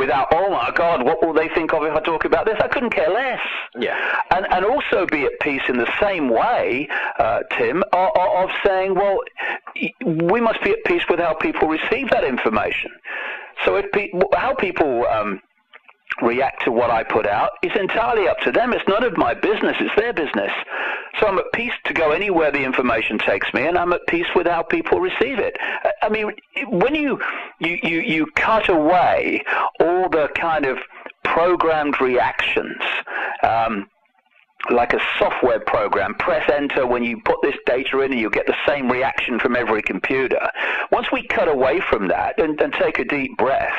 without, oh my God, what will they think of if I talk about this? I couldn't care less. Yeah. And also be at peace in the same way, Tim, of saying, well, we must be at peace with how people receive that information. So how people react to what I put out is entirely up to them. It's none of my business. It's their business. So I'm at peace to go anywhere the information takes me, and I'm at peace with how people receive it. I mean, when you cut away all the kind of programmed reactions, like a software program, press enter when you put this data in and you get the same reaction from every computer. Once we cut away from that and take a deep breath,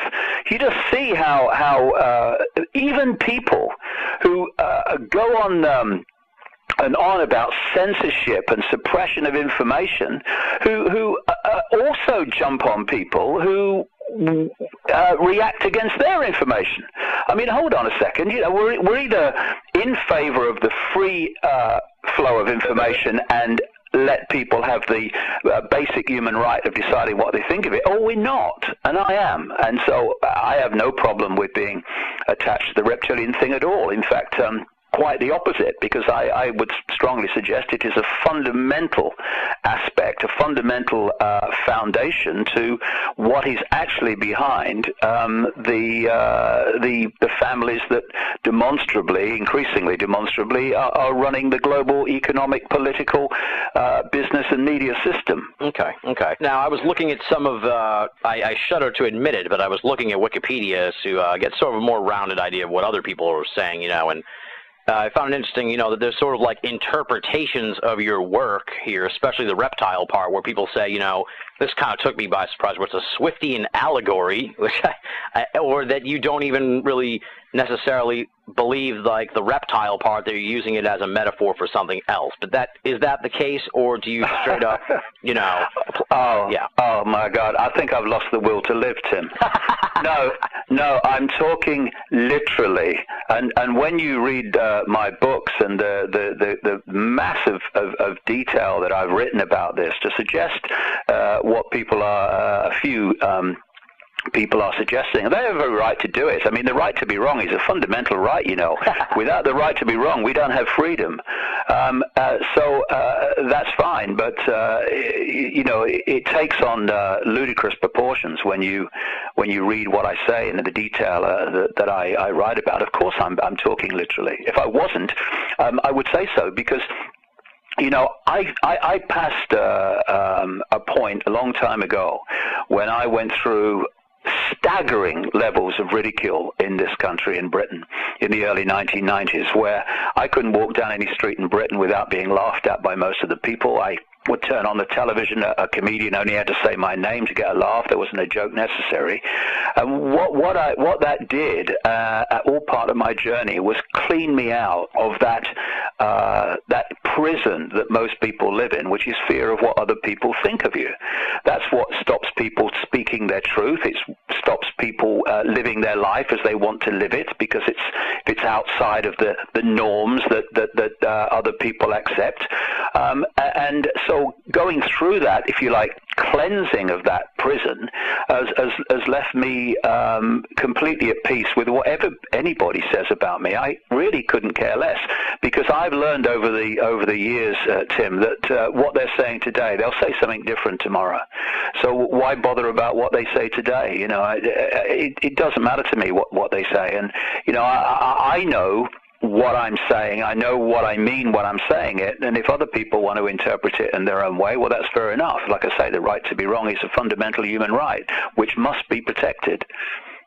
you just see how even people who go on and on about censorship and suppression of information, who also jump on people who react against their information. I mean, hold on a second. You know, we're either in favor of the free flow of information and let people have the basic human right of deciding what they think of it, or we're not, and I am. And so I have no problem with being attached to the reptilian thing at all. In fact, quite the opposite, because I would strongly suggest it is a fundamental aspect, a fundamental foundation to what is actually behind the families that increasingly demonstrably, are running the global economic, political, business and media system. Okay. Now, I was looking at some of, I shudder to admit it, but I was looking at Wikipedia to get sort of a more rounded idea of what other people are saying, you know, and I found it interesting, you know, that there's sort of like interpretations of your work here, especially the reptile part, where people say, you know, this kind of took me by surprise, where it's a Swiftian allegory, which or that you don't even really necessarily believe like the reptile part, that you're using it as a metaphor for something else. But is that the case, or do you straight up, you know? Oh my God, I think I've lost the will to live, Tim. No, I'm talking literally. And when you read my books and the massive of detail that I've written about this to suggest what people are, a few people are suggesting, and they have a right to do it. I mean, the right to be wrong is a fundamental right, you know. Without the right to be wrong, we don't have freedom. So that's fine, but you know, it takes on ludicrous proportions when you read what I say and the detail that I write about. Of course, I'm talking literally. If I wasn't, I would say so, because you know, I passed a point a long time ago when I went through staggering levels of ridicule in this country, in Britain, in the early 1990s, where I couldn't walk down any street in Britain without being laughed at by most of the people. I would turn on the television, a comedian only had to say my name to get a laugh. There wasn't a joke necessary. And what that did, all part of my journey, was clean me out of that prison that most people live in, which is fear of what other people think of you. That's what stops people speaking their truth. It stops people living their life as they want to live it, because it's outside of the norms that other people accept. And so going through that, if you like, cleansing of that prison has left me completely at peace with whatever anybody says about me. I really couldn't care less, because I've learned over the years, Tim, that what they're saying today, they'll say something different tomorrow. So why bother about what they say today? You know, it doesn't matter to me what they say, and you know, I know what I'm saying. I know what I mean when I'm saying it, and if other people want to interpret it in their own way, well, that's fair enough. Like I say, the right to be wrong is a fundamental human right, which must be protected.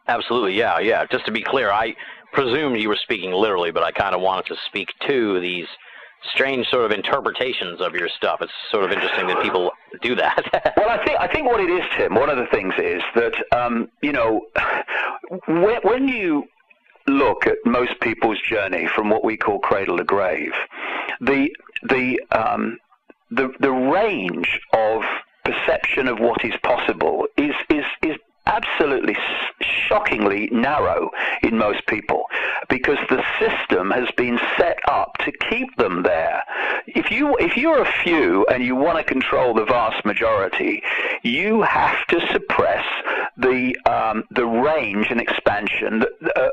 Absolutely, yeah. Just to be clear, I presumed you were speaking literally, but I kind of wanted to speak to these strange sort of interpretations of your stuff. It's sort of interesting that people do that. Well, I think what it is, Tim, one of the things is that, you know, when you look at most people's journey from what we call cradle to grave, the range of perception of what is possible is absolutely shockingly narrow in most people. because the system has been set up to keep them there. If you're a few and you want to control the vast majority, you have to suppress the range and expansion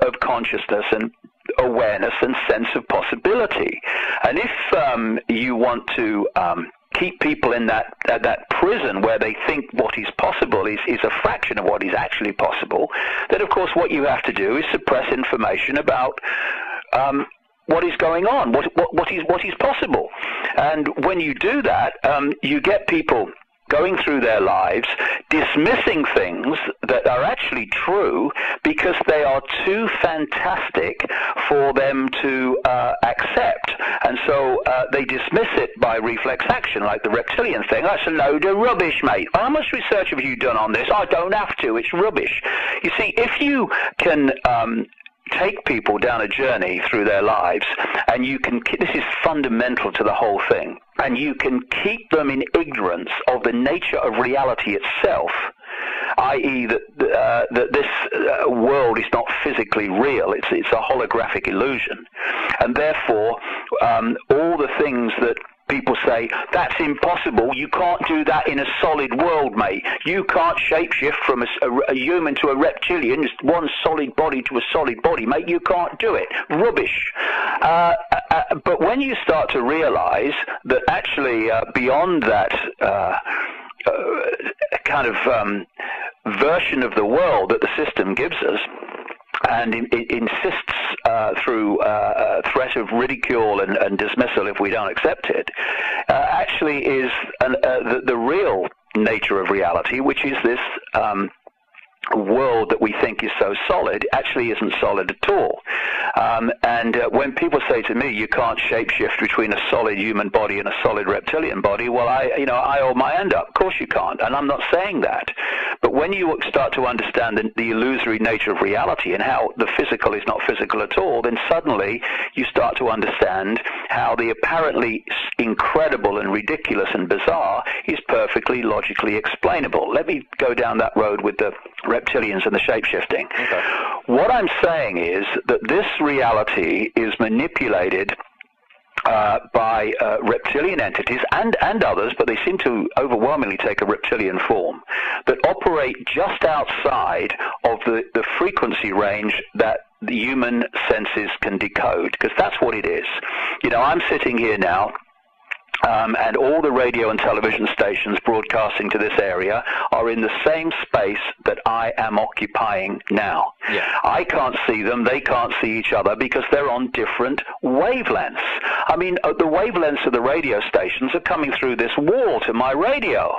of consciousness and awareness and sense of possibility. And if you want to keep people in that prison where they think what is possible is a fraction of what is actually possible, then of course what you have to do is suppress information about what is going on, what is possible. And when you do that, you get people going through their lives, dismissing things that are actually true because they are too fantastic for them to accept. And so they dismiss it by reflex action, like the reptilian thing. That's a load of rubbish, mate. How much research have you done on this? I don't have to. It's rubbish. You see, if you can take people down a journey through their lives, and you can, this is fundamental to the whole thing, and you can keep them in ignorance of the nature of reality itself, i.e. that this world is not physically real, it's a holographic illusion, and therefore all the things that people say, that's impossible, you can't do that in a solid world, mate. You can't shapeshift from a human to a reptilian, just one solid body to a solid body, mate. You can't do it. Rubbish. But when you start to realize that actually beyond that kind of version of the world that the system gives us, and it insists through threat of ridicule and dismissal if we don't accept it, actually is the real nature of reality, which is this world that we think is so solid actually isn't solid at all. And when people say to me, you can't shapeshift between a solid human body and a solid reptilian body, well, I hold my hand up. Of course you can't, and I'm not saying that. But when you start to understand the illusory nature of reality and how the physical is not physical at all, then suddenly you start to understand how the apparently incredible and ridiculous and bizarre is perfectly logically explainable. Let me go down that road with the reptilians and the shapeshifting. Okay. What I'm saying is that this reality is manipulated by reptilian entities and others, but they seem to overwhelmingly take a reptilian form, that operate just outside of the frequency range that the human senses can decode, because that's what it is. You know, I'm sitting here now, and all the radio and television stations broadcasting to this area are in the same space that I am occupying now. Yeah. I can't see them, they can't see each other because they're on different wavelengths. I mean, the wavelengths of the radio stations are coming through this wall to my radio.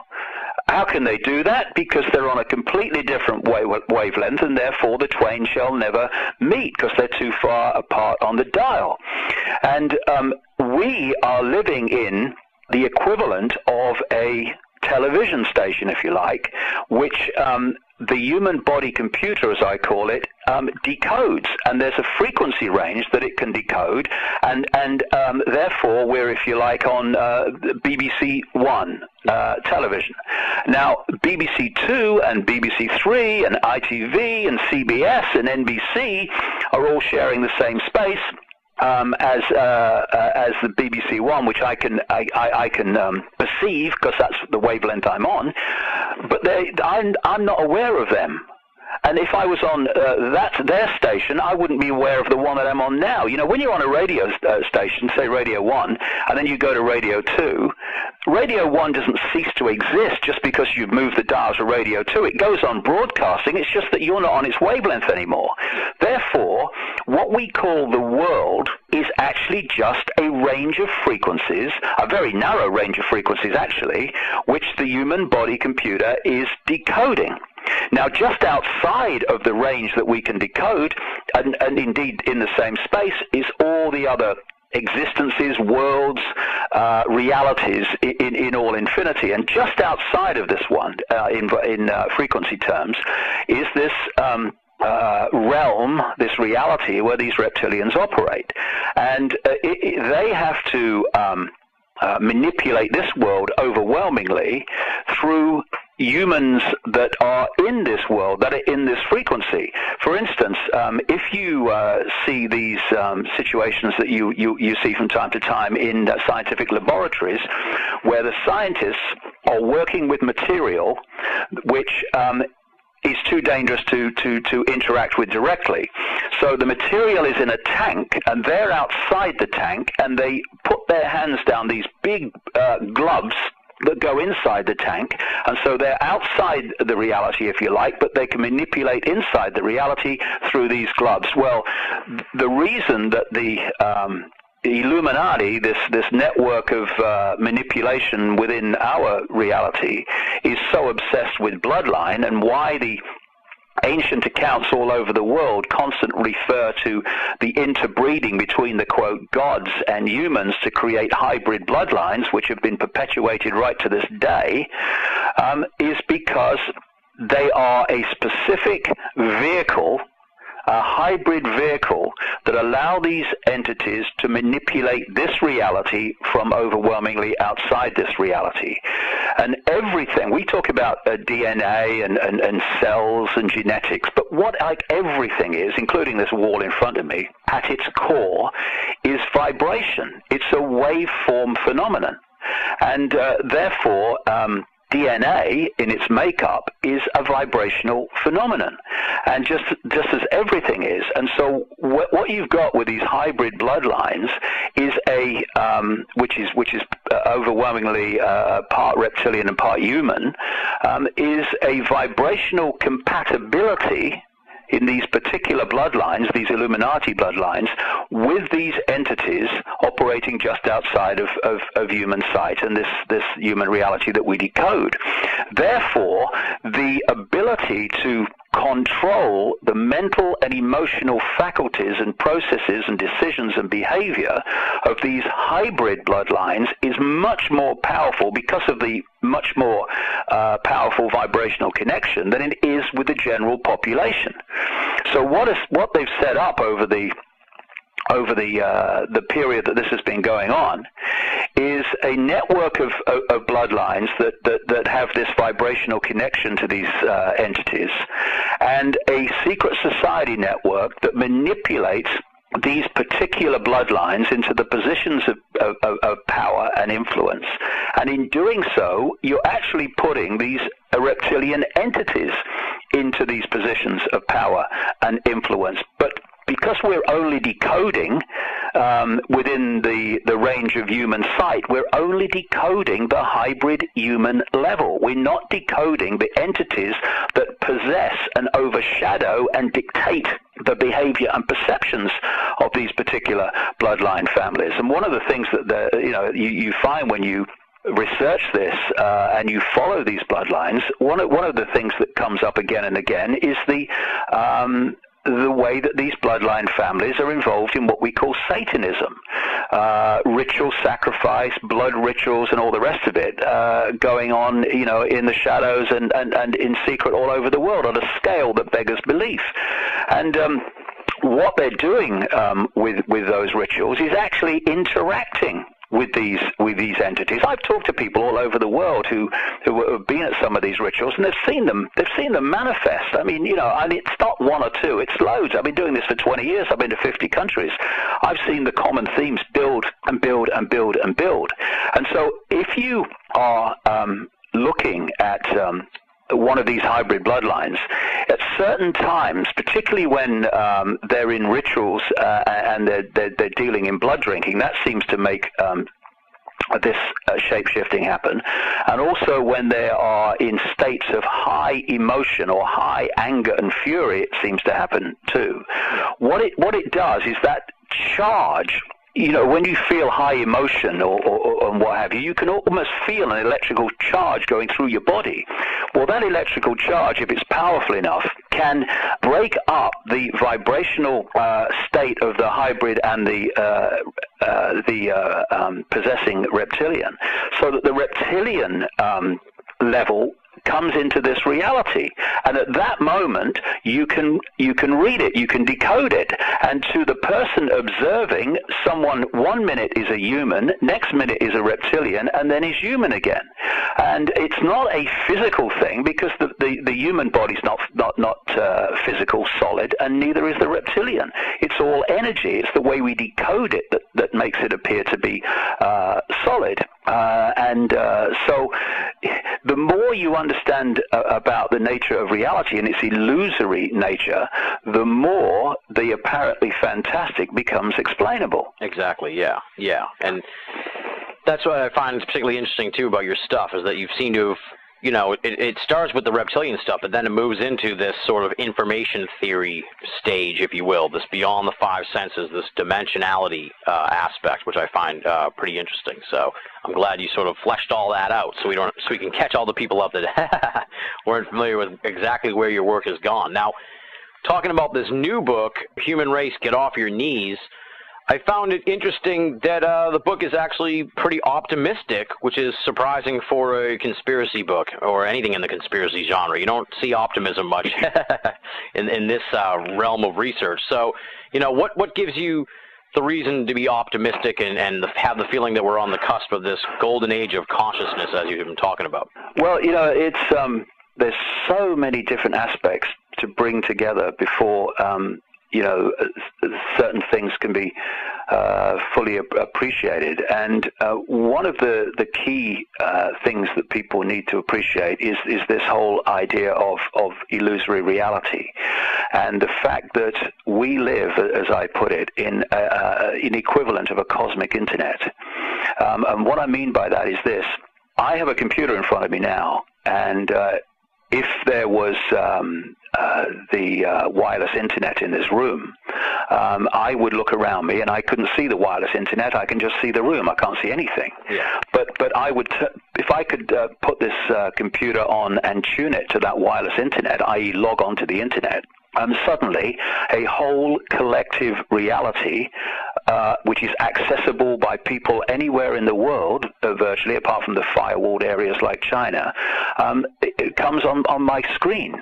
How can they do that? Because they're on a completely different wavelength, and therefore the twain shall never meet because they're too far apart on the dial. And we are living in the equivalent of a television station, if you like, which the human body computer, as I call it, decodes, and there's a frequency range that it can decode, and therefore we're, if you like, on BBC One television. Now, BBC Two and BBC Three and ITV and CBS and NBC are all sharing the same space as the BBC One, which I can perceive because that's the wavelength I'm on, but I'm not aware of them. And if I was on their station, I wouldn't be aware of the one that I'm on now. You know, when you're on a radio station, say Radio 1, and then you go to Radio 2, Radio 1 doesn't cease to exist just because you've moved the dial to Radio 2. It goes on broadcasting. It's just that you're not on its wavelength anymore. Therefore, what we call the world is actually just a range of frequencies, a very narrow range of frequencies, actually, which the human body computer is decoding. Now, just outside of the range that we can decode, and indeed in the same space, is all the other existences, worlds, realities in all infinity. And just outside of this one, in frequency terms, is this realm, this reality where these reptilians operate. And they have to manipulate this world overwhelmingly through humans that are in this world, that are in this frequency. For instance, if you see these situations that you see from time to time in scientific laboratories, where the scientists are working with material which is too dangerous to interact with directly. So the material is in a tank, and they're outside the tank, and they put their hands down these big gloves that go inside the tank, and so they're outside the reality, if you like, but they can manipulate inside the reality through these gloves. Well, the reason that the Illuminati, this network of manipulation within our reality, is so obsessed with bloodline, and why the ancient accounts all over the world constantly refer to the interbreeding between the, quote, gods and humans to create hybrid bloodlines, which have been perpetuated right to this day, is because they are a specific vehicle, a hybrid vehicle, that allow these entities to manipulate this reality from overwhelmingly outside this reality. And everything, we talk about DNA and cells and genetics, but what like everything is, including this wall in front of me, at its core is vibration. It's a waveform phenomenon. And therefore, DNA in its makeup is a vibrational phenomenon, and just as everything is. And so what you've got with these hybrid bloodlines is a which is overwhelmingly part reptilian and part human, is a vibrational compatibility in these particular bloodlines, these Illuminati bloodlines, with these entities operating just outside of human sight and this human reality that we decode. Therefore, the ability to control the mental and emotional faculties and processes and decisions and behavior of these hybrid bloodlines is much more powerful because of the much more powerful vibrational connection than it is with the general population. So what they've set up over the period that this has been going on is a network of bloodlines that have this vibrational connection to these entities, and a secret society network that manipulates these particular bloodlines into the positions of power and influence. And in doing so, you're actually putting these reptilian entities into these positions of power and influence. But because we're only decoding within the range of human sight, we're only decoding the hybrid human level. We're not decoding the entities that possess and overshadow and dictate the behavior and perceptions of these particular bloodline families. And one of the things that you find when you research this and you follow these bloodlines, one of the things that comes up again and again is the way that these bloodline families are involved in what we call Satanism, ritual sacrifice, blood rituals, and all the rest of it, going on, in the shadows and in secret all over the world on a scale that beggars belief. And what they're doing with those rituals is actually interacting with these entities. I've talked to people all over the world who have been at some of these rituals, and they've seen them manifest. I mean, and it's not one or two, it's loads. I've been doing this for 20 years. I've been to 50 countries. I've seen the common themes build and build and build and build. And so if you are looking at one of these hybrid bloodlines, at certain times, particularly when they're in rituals and they're dealing in blood drinking, that seems to make this shape-shifting happen. And also when they are in states of high emotion or high anger and fury, it seems to happen too. What it does is that charge, when you feel high emotion or what have you, you can almost feel an electrical charge going through your body. Well, that electrical charge, if it's powerful enough, can break up the vibrational state of the hybrid and the possessing reptilian, so that the reptilian level comes into this reality. And at that moment, you can read it, you can decode it. And to the person observing, someone 1 minute is a human, next minute is a reptilian, and then is human again. And it's not a physical thing, because the human body's not physical, solid, and neither is the reptilian. It's all energy. It's the way we decode it that makes it appear to be solid. So the more you understand about the nature of reality and its illusory nature, the more the apparently fantastic becomes explainable. Exactly, yeah. And that's what I find particularly interesting, too, about your stuff, is that you've seemed to have, you know, it starts with the reptilian stuff, but then it moves into this sort of information theory stage, if you will, this beyond the five senses, this dimensionality aspect, which I find pretty interesting. So I'm glad you sort of fleshed all that out, so we can catch all the people up that weren't familiar with exactly where your work has gone. Now, talking about this new book, Human Race, Get Off Your Knees, I found it interesting that the book is actually pretty optimistic, which is surprising for a conspiracy book or anything in the conspiracy genre. You don't see optimism much in this realm of research. So, you know, what gives you the reason to be optimistic and have the feeling that we're on the cusp of this golden age of consciousness, as you've been talking about? Well, you know, it's there's so many different aspects to bring together before you know, certain things can be fully appreciated. And one of the key things that people need to appreciate is this whole idea of illusory reality, and the fact that we live, as I put it, in an equivalent of a cosmic internet. And what I mean by that is this: I have a computer in front of me now, and if there was the wireless internet in this room, I would look around me and I couldn't see the wireless internet. I can just see the room. I can't see anything. Yeah. But I would, if I could put this computer on and tune it to that wireless internet, i.e. log on to the internet, suddenly a whole collective reality, which is accessible by people anywhere in the world, virtually, apart from the firewalled areas like China, it comes on my screen.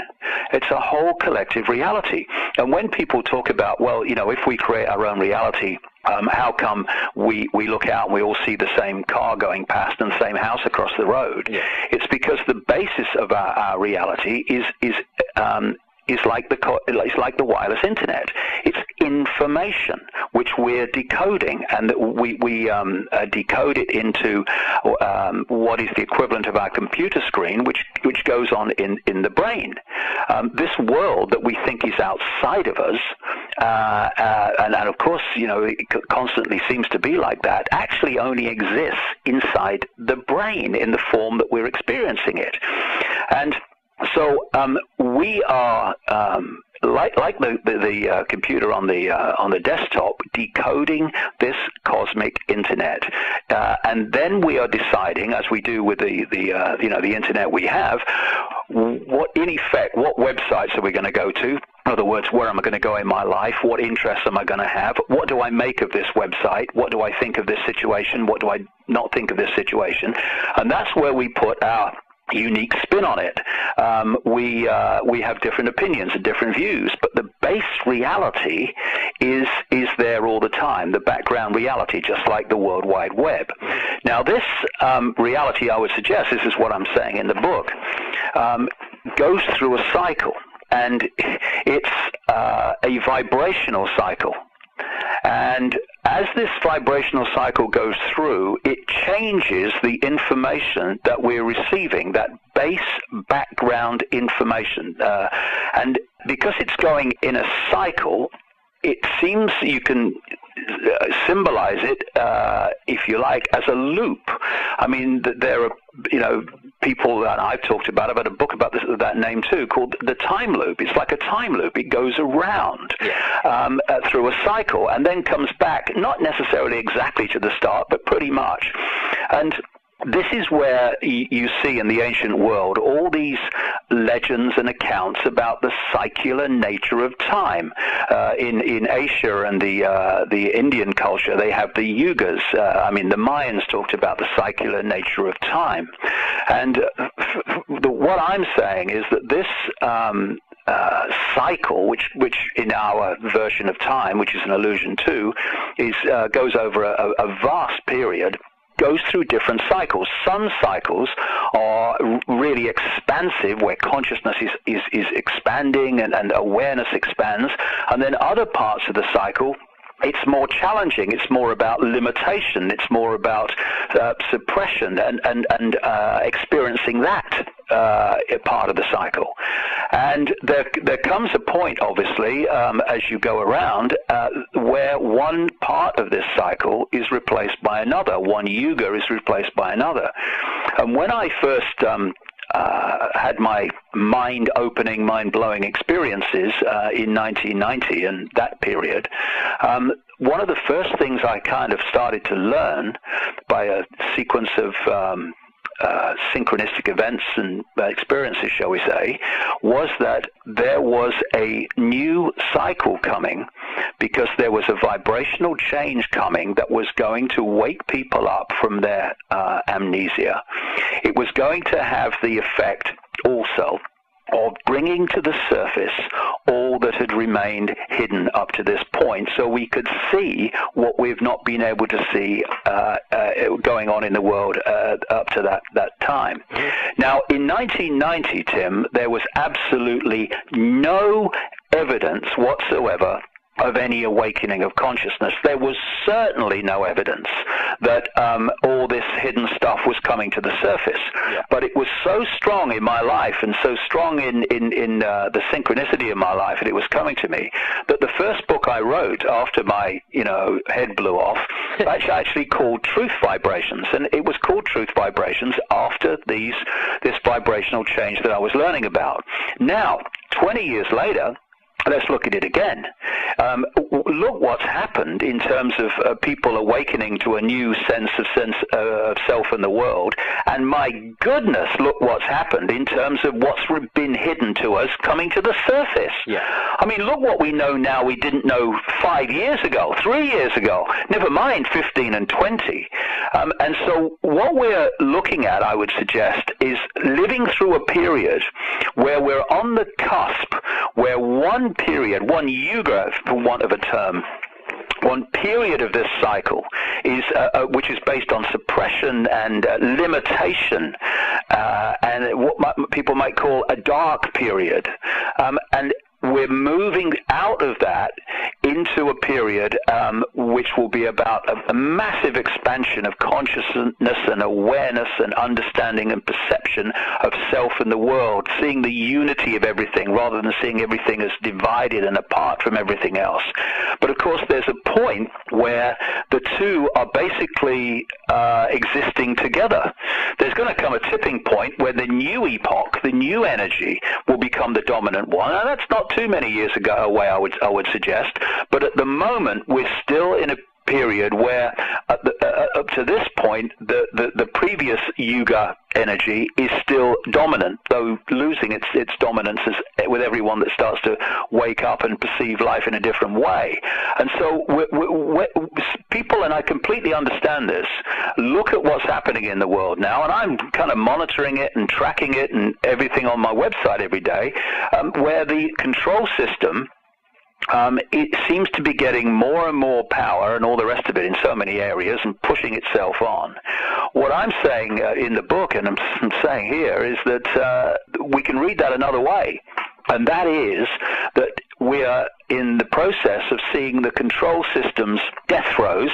It's a whole collective reality. And when people talk about, well, you know, if we create our own reality, how come we look out and we all see the same car going past and the same house across the road? Yeah. It's because the basis of our reality is like the wireless internet. It's information which we're decoding, and we decode it into what is the equivalent of our computer screen, which goes on in the brain. This world that we think is outside of us, and of course, you know, it constantly seems to be like that, actually only exists inside the brain in the form that we're experiencing it. And so we are like the computer on the desktop, decoding this cosmic internet, and then we are deciding, as we do with the internet we have, what websites are we going to go to? In other words, where am I going to go in my life? What interests am I going to have? What do I make of this website? What do I think of this situation? What do I not think of this situation? And that's where we put our unique spin on it. We have different opinions and different views, but the base reality is there all the time, the background reality, just like the World Wide Web. Now, this reality, I would suggest, this is what I'm saying in the book, goes through a cycle, and it's a vibrational cycle. And as this vibrational cycle goes through, it changes the information that we're receiving, that base background information. And because it's going in a cycle, it seems you can symbolize it, if you like, as a loop. I mean, there are, you know, people that I've talked about. I've had a book about that name too, called The Time Loop. It's like a time loop. It goes around through a cycle and then comes back, not necessarily exactly to the start, but pretty much. And this is where you see in the ancient world all these legends and accounts about the cyclical nature of time. In Asia and the Indian culture, they have the yugas. The Mayans talked about the cyclical nature of time. And what I'm saying is that this cycle, which in our version of time, which is an allusion to, goes over a vast period, goes through different cycles. Some cycles are really expansive, where consciousness is expanding and awareness expands, and then other parts of the cycle, it's more challenging. It's more about limitation. It's more about suppression and experiencing that part of the cycle. And there comes a point, obviously, as you go around, where one part of this cycle is replaced by another. One yuga is replaced by another. And when I first had my mind-opening, mind-blowing experiences in 1990 and that period, one of the first things I kind of started to learn by a sequence of synchronistic events and experiences, shall we say, was that there was a new cycle coming, because there was a vibrational change coming that was going to wake people up from their amnesia. It was going to have the effect also of bringing to the surface all that had remained hidden up to this point, so we could see what we've not been able to see going on in the world up to that time. Now, in 1990, Tim, there was absolutely no evidence whatsoever of any awakening of consciousness. There was certainly no evidence that all this hidden stuff was coming to the surface. Yeah. But it was so strong in my life, and so strong in the synchronicity of my life, and it was coming to me, that the first book I wrote after my head blew off, actually called Truth Vibrations, and it was called Truth Vibrations after this vibrational change that I was learning about. Now, 20 years later, let's look at it again. Look what's happened in terms of people awakening to a new sense of self and the world. And my goodness, look what's happened in terms of what's been hidden to us coming to the surface. Yeah. I mean, look what we know now we didn't know 5 years ago, 3 years ago, never mind 15 and 20. And so what we're looking at, I would suggest, is living through a period where we're on the cusp, where one period, one yuga, for want of a term, one period of this cycle is which is based on suppression and limitation, and what people might call a dark period, and we're moving out of that into a period which will be about a massive expansion of consciousness and awareness and understanding and perception of self and the world, seeing the unity of everything rather than seeing everything as divided and apart from everything else. But of course, there's a point where the two are basically existing together. There's going to come a tipping point where the new epoch, the new energy, will become the dominant one. And that's not too many years away, I would suggest. But at the moment, we're still in a period where, up to this point, the previous yuga energy is still dominant, though losing its dominance with everyone that starts to wake up and perceive life in a different way. And so people, and I completely understand this, look at what's happening in the world now, and I'm kind of monitoring it and tracking it and everything on my website every day, where the control system, it seems to be getting more and more power and all the rest of it in so many areas and pushing itself on. What I'm saying in the book, and I'm saying here, is that we can read that another way, and that is that we are in the process of seeing the control system's death throes,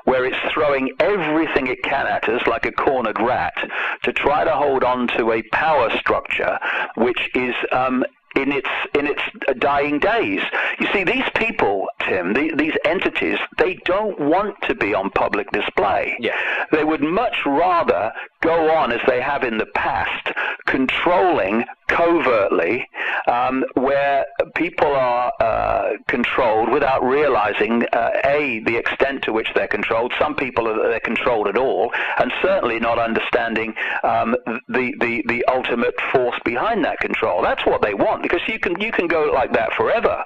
where it's throwing everything it can at us like a cornered rat to try to hold on to a power structure which is in its dying days. You see, these people, Tim, these entities, they don't want to be on public display. Yeah. They would much rather go on as they have in the past, controlling covertly, where people are controlled without realizing, the extent to which they're controlled. Some people they're controlled at all, and certainly not understanding the ultimate force behind that control. That's what they want, because you can go like that forever.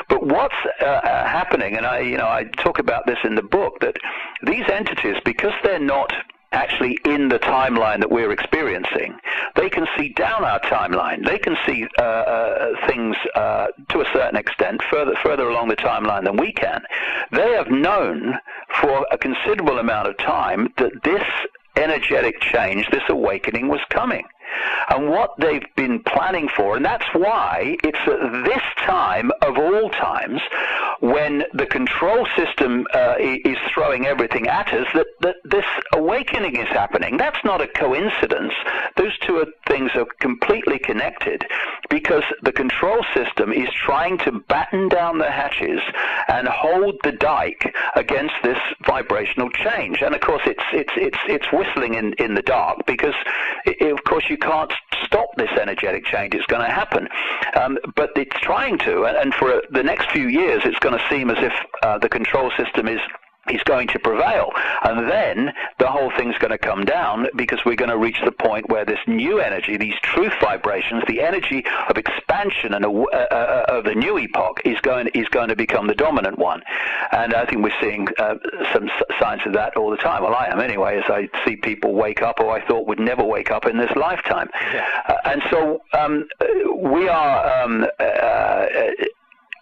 But what's happening, and I talk about this in the book, that these entities, because they're not actually in the timeline that we're experiencing, they can see down our timeline. They can see things to a certain extent further along the timeline than we can. They have known for a considerable amount of time that this energetic change, this awakening, was coming. And what they've been planning for, and that's why it's at this time of all times, when the control system is throwing everything at us, that this awakening is happening. That's not a coincidence. Those two things are completely connected, because the control system is trying to batten down the hatches and hold the dike against this vibrational change. And of course, it's whistling in the dark, because of course you can't stop this energetic change. It's going to happen, but it's trying to, and for the next few years it's going to seem as if the control system is going to prevail, and then the whole thing's going to come down, because we're going to reach the point where this new energy, these truth vibrations, the energy of expansion and of the new epoch is going to become the dominant one. And I think we're seeing some signs of that all the time. Well, I am anyway, as I see people wake up who I thought would never wake up in this lifetime. Yeah. And so we are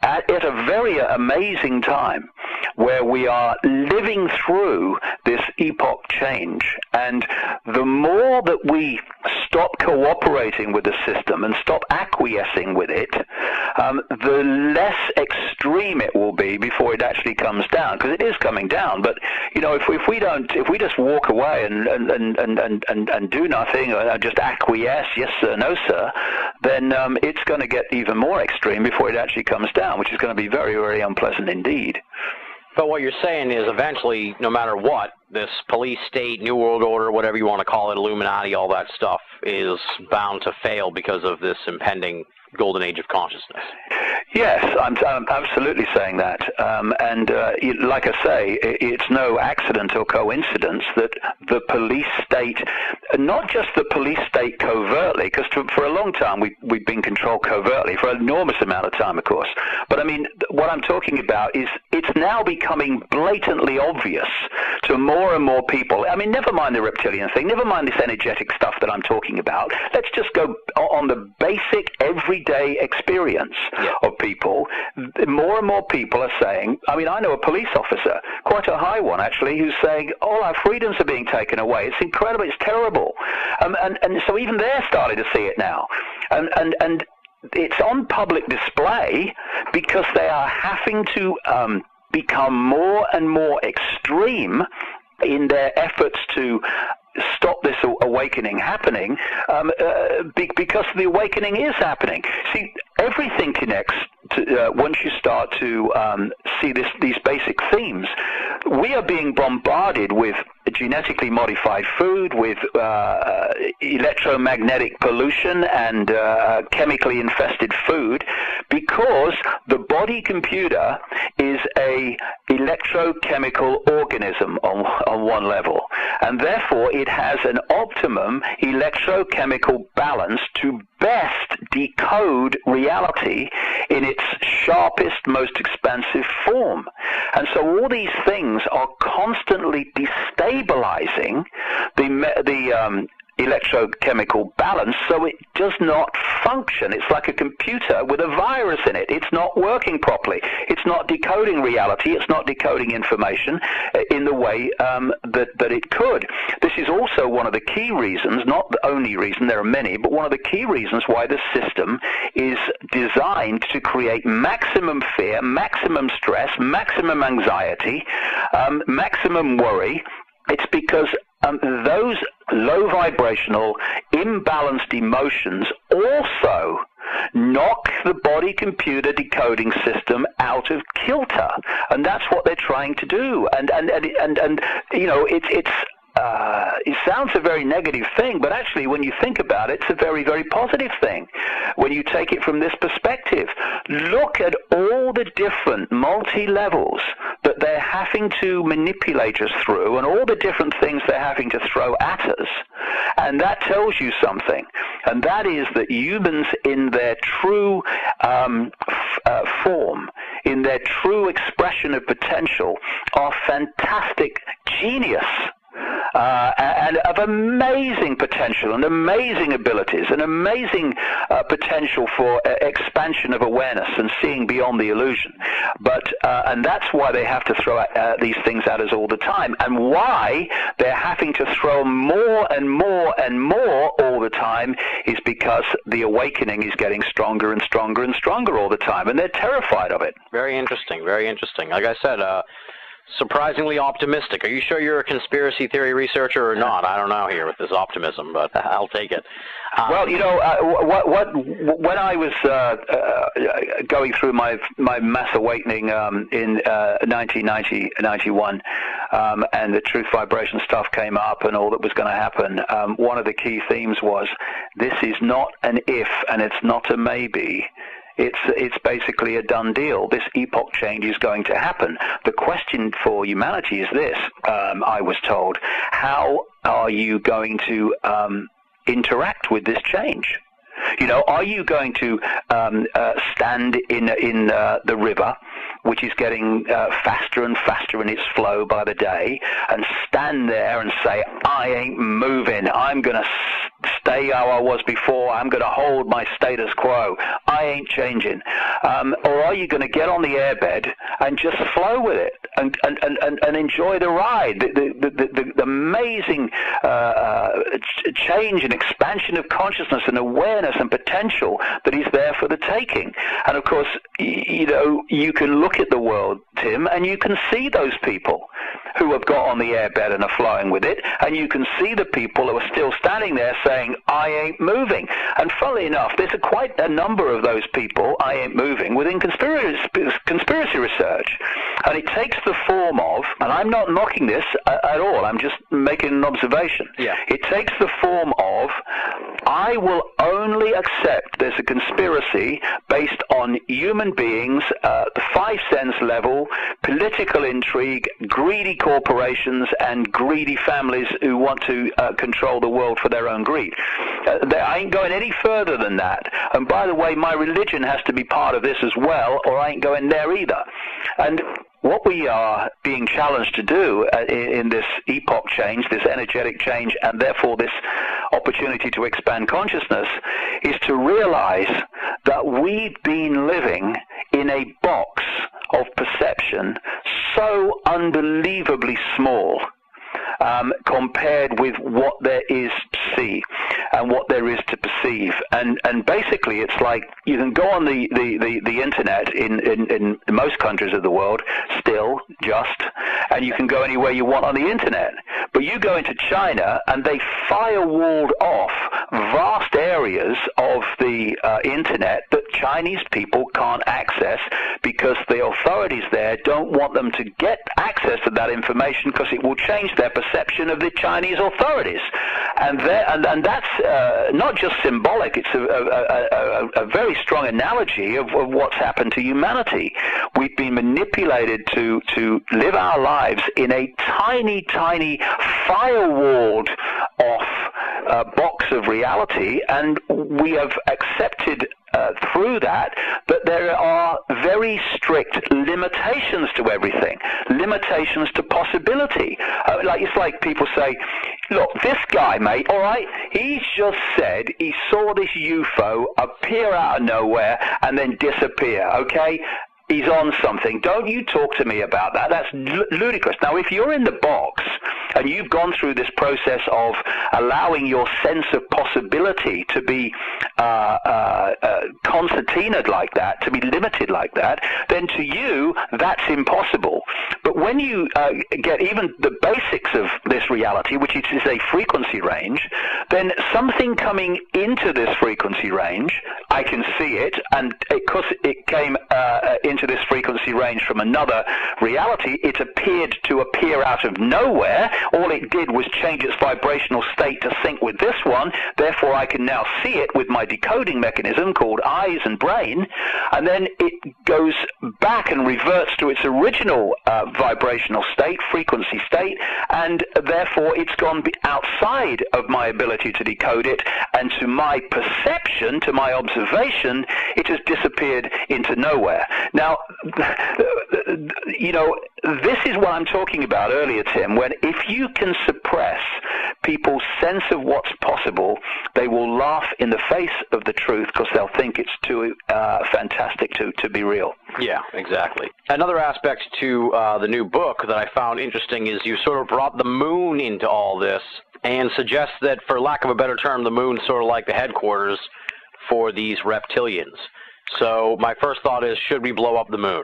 at a very amazing time, where we are living through this epoch change. And the more that we stop cooperating with the system and stop acquiescing with it, the less extreme it will be before it actually comes down, because it is coming down. But if we just walk away and do nothing, or just acquiesce, yes sir, no sir, then it's going to get even more extreme before it actually comes down, which is going to be very, very unpleasant indeed. But what you're saying is, eventually, no matter what, this police state, New World Order, whatever you want to call it, Illuminati, all that stuff, is bound to fail because of this impending golden age of consciousness. Yes, I'm absolutely saying that. Like I say, it's no accident or coincidence that the police state, not just the police state covertly, because for a long time we've been controlled covertly, for an enormous amount of time, of course. But I mean, what I'm talking about is it's now becoming blatantly obvious to more and more people. I mean, never mind the reptilian thing, never mind this energetic stuff that I'm talking about. Let's just go on the basic everyday experience of people. More and more people are saying, I mean, I know a police officer, quite a high one actually, who's saying, all our freedoms are being taken away. It's incredible, it's terrible. And so even they're starting to see it now. And it's on public display, because they are having to become more and more extreme in their efforts to stop this awakening happening, because the awakening is happening. See, everything connects to, once you start to see these basic themes. We are being bombarded with genetically modified food, with electromagnetic pollution and chemically infested food, because the body computer is a electrochemical organism on one level, and therefore it has an optimum electrochemical balance to best decode reality in its sharpest, most expansive form. And so all these things are constantly destabilizing the electrochemical balance, so it does not function. It's like a computer with a virus in it. It's not working properly. It's not decoding reality. It's not decoding information in the way that it could. This is also one of the key reasons, not the only reason, there are many, but one of the key reasons why the system is designed to create maximum fear, maximum stress, maximum anxiety, maximum worry. It's because those low vibrational, imbalanced emotions also knock the body computer decoding system out of kilter, and that's what they're trying to do. And you know, it's it sounds a very negative thing, but actually when you think about it, it's a very, very positive thing when you take it from this perspective. Look at all the different multi-levels that they're having to manipulate us through and all the different things they're having to throw at us. And that tells you something, and that is that humans in their true form, in their true expression of potential, are fantastic genius. And of amazing potential and amazing abilities and amazing potential for expansion of awareness and seeing beyond the illusion. But and that's why they have to throw these things at us all the time, and why they're having to throw more and more and more all the time is because the awakening is getting stronger and stronger and stronger all the time, and they're terrified of it. Very interesting, very interesting. Like I said, surprisingly optimistic. Are you sure you're a conspiracy theory researcher or not? I don't know here with this optimism, but I'll take it. Well, you know, when I was going through my mass awakening in 1990-91, and the truth vibration stuff came up and all that was going to happen, one of the key themes was, this is not an if and it's not a maybe. It's basically a done deal. This epoch change is going to happen. The question for humanity is this, I was told: how are you going to interact with this change? You know, are you going to stand in the river, which is getting faster and faster in its flow by the day, and stand there and say, I ain't moving, I'm going to stay how I was before, I'm going to hold my status quo, I ain't changing? Or are you going to get on the airbed and just flow with it and enjoy the ride, the amazing change and expansion of consciousness and awareness and potential that is there for the taking? And of course, you know, you can look at the world, Tim, and you can see those people who have got on the airbed and are flowing with it, and you can see the people who are still standing there saying, I ain't moving. And funnily enough, there's quite a number of those people, I ain't moving, within conspiracy research. And it takes the form of, and I'm not knocking this at all, I'm just making an observation. Yeah. It takes the form of, I will only accept there's a conspiracy based on human beings, the 5 sense level, political intrigue, greedy corporations, and greedy families who want to control the world for their own greed. I ain't going any further than that. And by the way, my religion has to be part of this as well, or I ain't going there either. And what we are being challenged to do in this epoch change, this energetic change, and therefore this opportunity to expand consciousness, is to realize that we've been living in a box of perception so unbelievably small compared with what there is to see and what there is to perceive. And basically it's like you can go on the internet in most countries of the world still, and you can go anywhere you want on the internet. But you go into China and they firewalled off vast areas of the internet that Chinese people can't access because the authorities there don't want them to get access to that information because it will change their perception of the Chinese authorities. And that's not just symbolic, it's a very strong analogy of what's happened to humanity. We've been manipulated to live our lives in a tiny, tiny, firewalled off box of reality, and we have accepted through that there are very strict limitations to everything, limitations to possibility. It's like people say, look, this guy, mate, all right, he's just said he saw this UFO appear out of nowhere and then disappear, okay? He's on something. Don't you talk to me about that. That's ludicrous. Now, if you're in the box and you've gone through this process of allowing your sense of possibility to be concertinaed like that, to be limited like that, then to you, that's impossible. But But when you get even the basics of this reality, which is a frequency range, then something coming into this frequency range, I can see it, and because it came into this frequency range from another reality, it appeared to appear out of nowhere. All it did was change its vibrational state to sync with this one. Therefore, I can now see it with my decoding mechanism called eyes and brain, and then it goes back and reverts to its original vibrational state, frequency state, and therefore it's gone outside of my ability to decode it, and to my perception, to my observation, it has disappeared into nowhere. Now, you know, this is what I'm talking about earlier, Tim, when if you can suppress people's sense of what's possible, they will laugh in the face of the truth because they'll think it's too fantastic to be real. Yeah, exactly. Another aspect to the new book that I found interesting is you sort of brought the moon into all this and suggest that, for lack of a better term, the moon's sort of like the headquarters for these reptilians. So my first thought is, should we blow up the moon?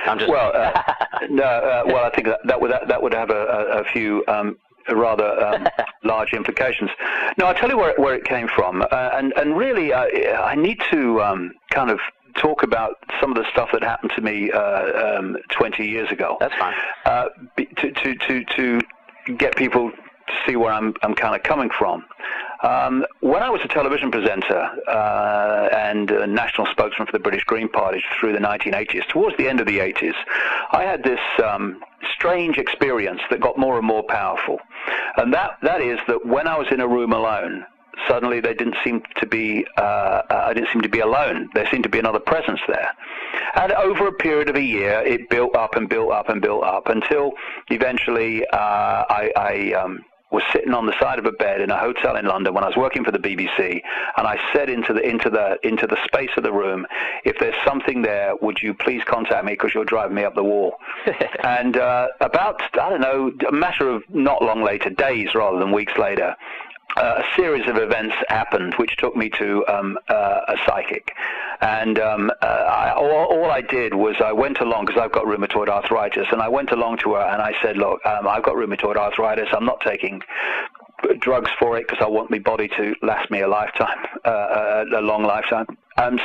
I'm just well, no. Well, I think that would have a few rather large implications. No, I'll tell you where it came from, and really, I need to kind of talk about some of the stuff that happened to me 20 years ago. That's fine. To get people to see where I'm kind of coming from. When I was a television presenter and a national spokesman for the British Green Party through the 1980s, towards the end of the 80s, I had this strange experience that got more and more powerful. And that is that when I was in a room alone, suddenly they didn't seem to be, I didn't seem to be alone. There seemed to be another presence there. And over a period of a year, it built up and built up and built up until eventually I was sitting on the side of a bed in a hotel in London when I was working for the BBC, and I said into the space of the room, if there's something there, would you please contact me because you're driving me up the wall. And about, I don't know, a matter of not long later, days rather than weeks later, a series of events happened which took me to a psychic. And all I did was I went along, because I've got rheumatoid arthritis, and I went along to her and I said, look, I've got rheumatoid arthritis. I'm not taking drugs for it because I want my body to last me a lifetime, a long lifetime.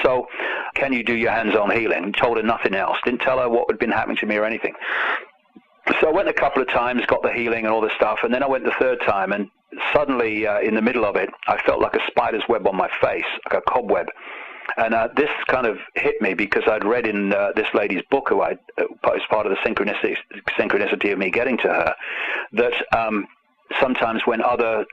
So can you do your hands-on healing? Told her nothing else. Didn't tell her what had been happening to me or anything. So I went a couple of times, got the healing and all this stuff, and then I went the third time, and suddenly in the middle of it, I felt like a spider's web on my face, like a cobweb. And this kind of hit me because I'd read in this lady's book, who I as part of the synchronicity of me getting to her, that sometimes when other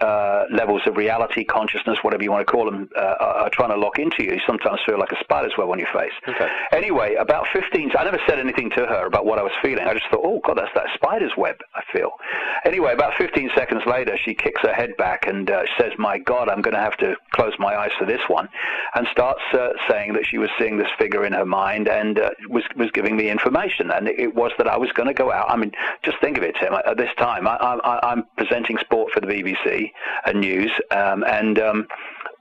levels of reality, consciousness, whatever you want to call them, are trying to lock into you, you sometimes feel like a spider's web on your face. Okay. Anyway, about 15, I never said anything to her about what I was feeling. I just thought, oh, God, that's that spider's web I feel. Anyway, about 15 seconds later, she kicks her head back and says, my God, I'm going to have to close my eyes for this one, and starts saying that she was seeing this figure in her mind and was giving me information. And it was that I was going to go out. I mean, just think of it, Tim. At this time, I'm presenting sport for the BBC and news, and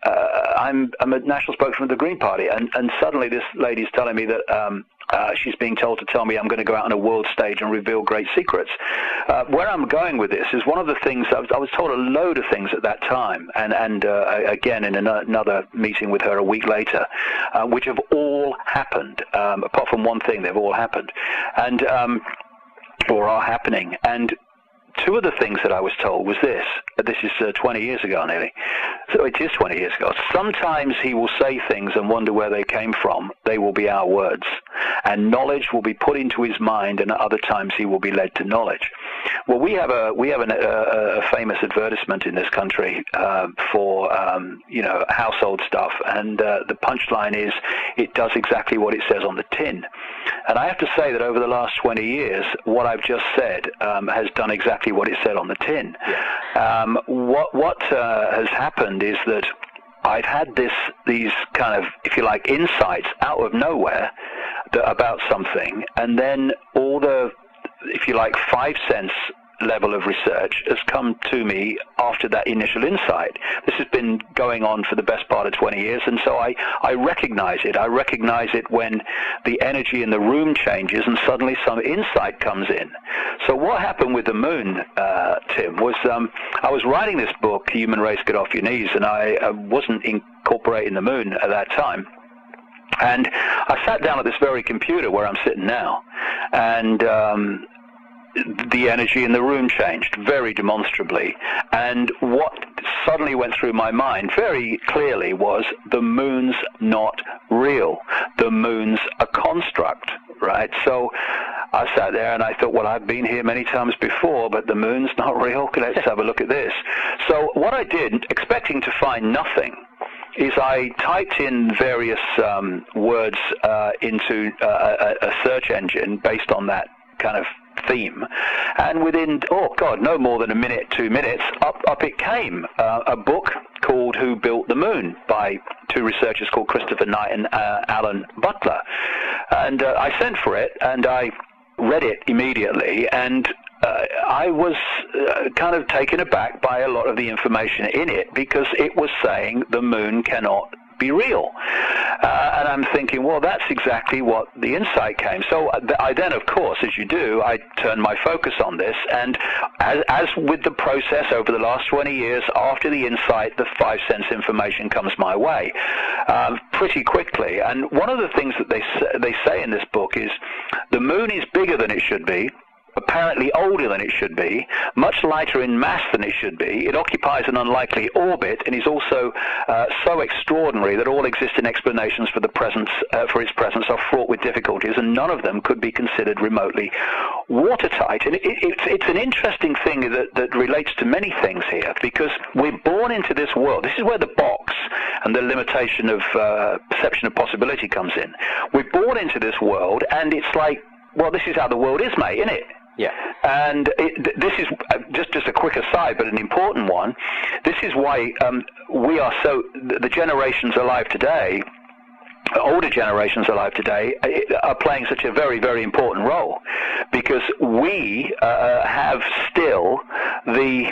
I'm a national spokesman of the Green Party, and suddenly this lady's telling me that she's being told to tell me I'm going to go out on a world stage and reveal great secrets. Where I'm going with this is one of the things, I was told a load of things at that time, and again in another meeting with her a week later, which have all happened. Apart from one thing, they've all happened, and or are happening. And two of the things that I was told was this. This is 20 years ago nearly. So it is 20 years ago. Sometimes he will say things and wonder where they came from. They will be our words. And knowledge will be put into his mind, and at other times he will be led to knowledge. Well, we have a famous advertisement in this country for household stuff, and the punchline is it does exactly what it says on the tin. And I have to say that over the last 20 years, what I've just said has done exactly what it said on the tin. Yeah. What has happened is that I've had these kind of, if you like, insights out of nowhere about something, and then all the, if you like, 5 cents level of research has come to me after that initial insight. This has been going on for the best part of 20 years, and so I recognize it. I recognize it when the energy in the room changes and suddenly some insight comes in. So what happened with the moon, Tim, was I was writing this book, Human Race Get Off Your Knees, and I wasn't incorporating the moon at that time. And I sat down at this very computer where I'm sitting now, and the energy in the room changed very demonstrably. And what suddenly went through my mind very clearly was the moon's not real. The moon's a construct, right? So I sat there and I thought, well, I've been here many times before, but the moon's not real. Let's have a look at this. So what I did, expecting to find nothing, is I typed in various words into a search engine based on that kind of theme, and within, oh God, no more than a minute, 2 minutes, up it came, a book called Who Built the Moon by two researchers called Christopher Knight and Alan Butler. And I sent for it, and I read it immediately, and I was kind of taken aback by a lot of the information in it, because it was saying the moon cannot be real. And I'm thinking, well, that's exactly what the insight came. So I then, of course, as you do, I turned my focus on this, and as with the process over the last 20 years, after the insight, the 5 sense information comes my way pretty quickly. And one of the things that they say in this book is the moon is bigger than it should be, apparently older than it should be, much lighter in mass than it should be. It occupies an unlikely orbit, and is also so extraordinary that all existing explanations for its presence are fraught with difficulties, and none of them could be considered remotely watertight. And it's an interesting thing that relates to many things here, because we're born into this world. This is where the box and the limitation of perception of possibility comes in. We're born into this world, and it's like, well, this is how the world is, mate, isn't it? Yeah. And this is just a quick aside, but an important one. This is why we are the generations alive today, older generations alive today, are playing such a very, very important role, because we have still the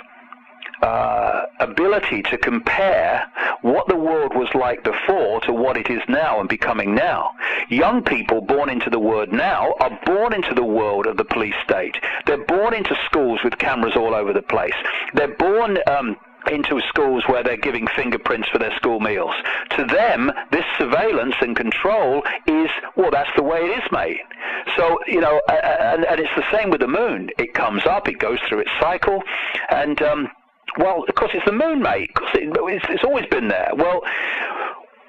ability to compare what the world was like before to what it is now and becoming now. Young people born into the world now are born into the world of the police state. They're born into schools with cameras all over the place. They're born into schools where they're giving fingerprints for their school meals. To them, this surveillance and control is, well, that's the way it is, mate. So, you know, and it's the same with the moon. It comes up, it goes through its cycle, and well, of course, it's the moon, mate. Of course, it's always been there. Well,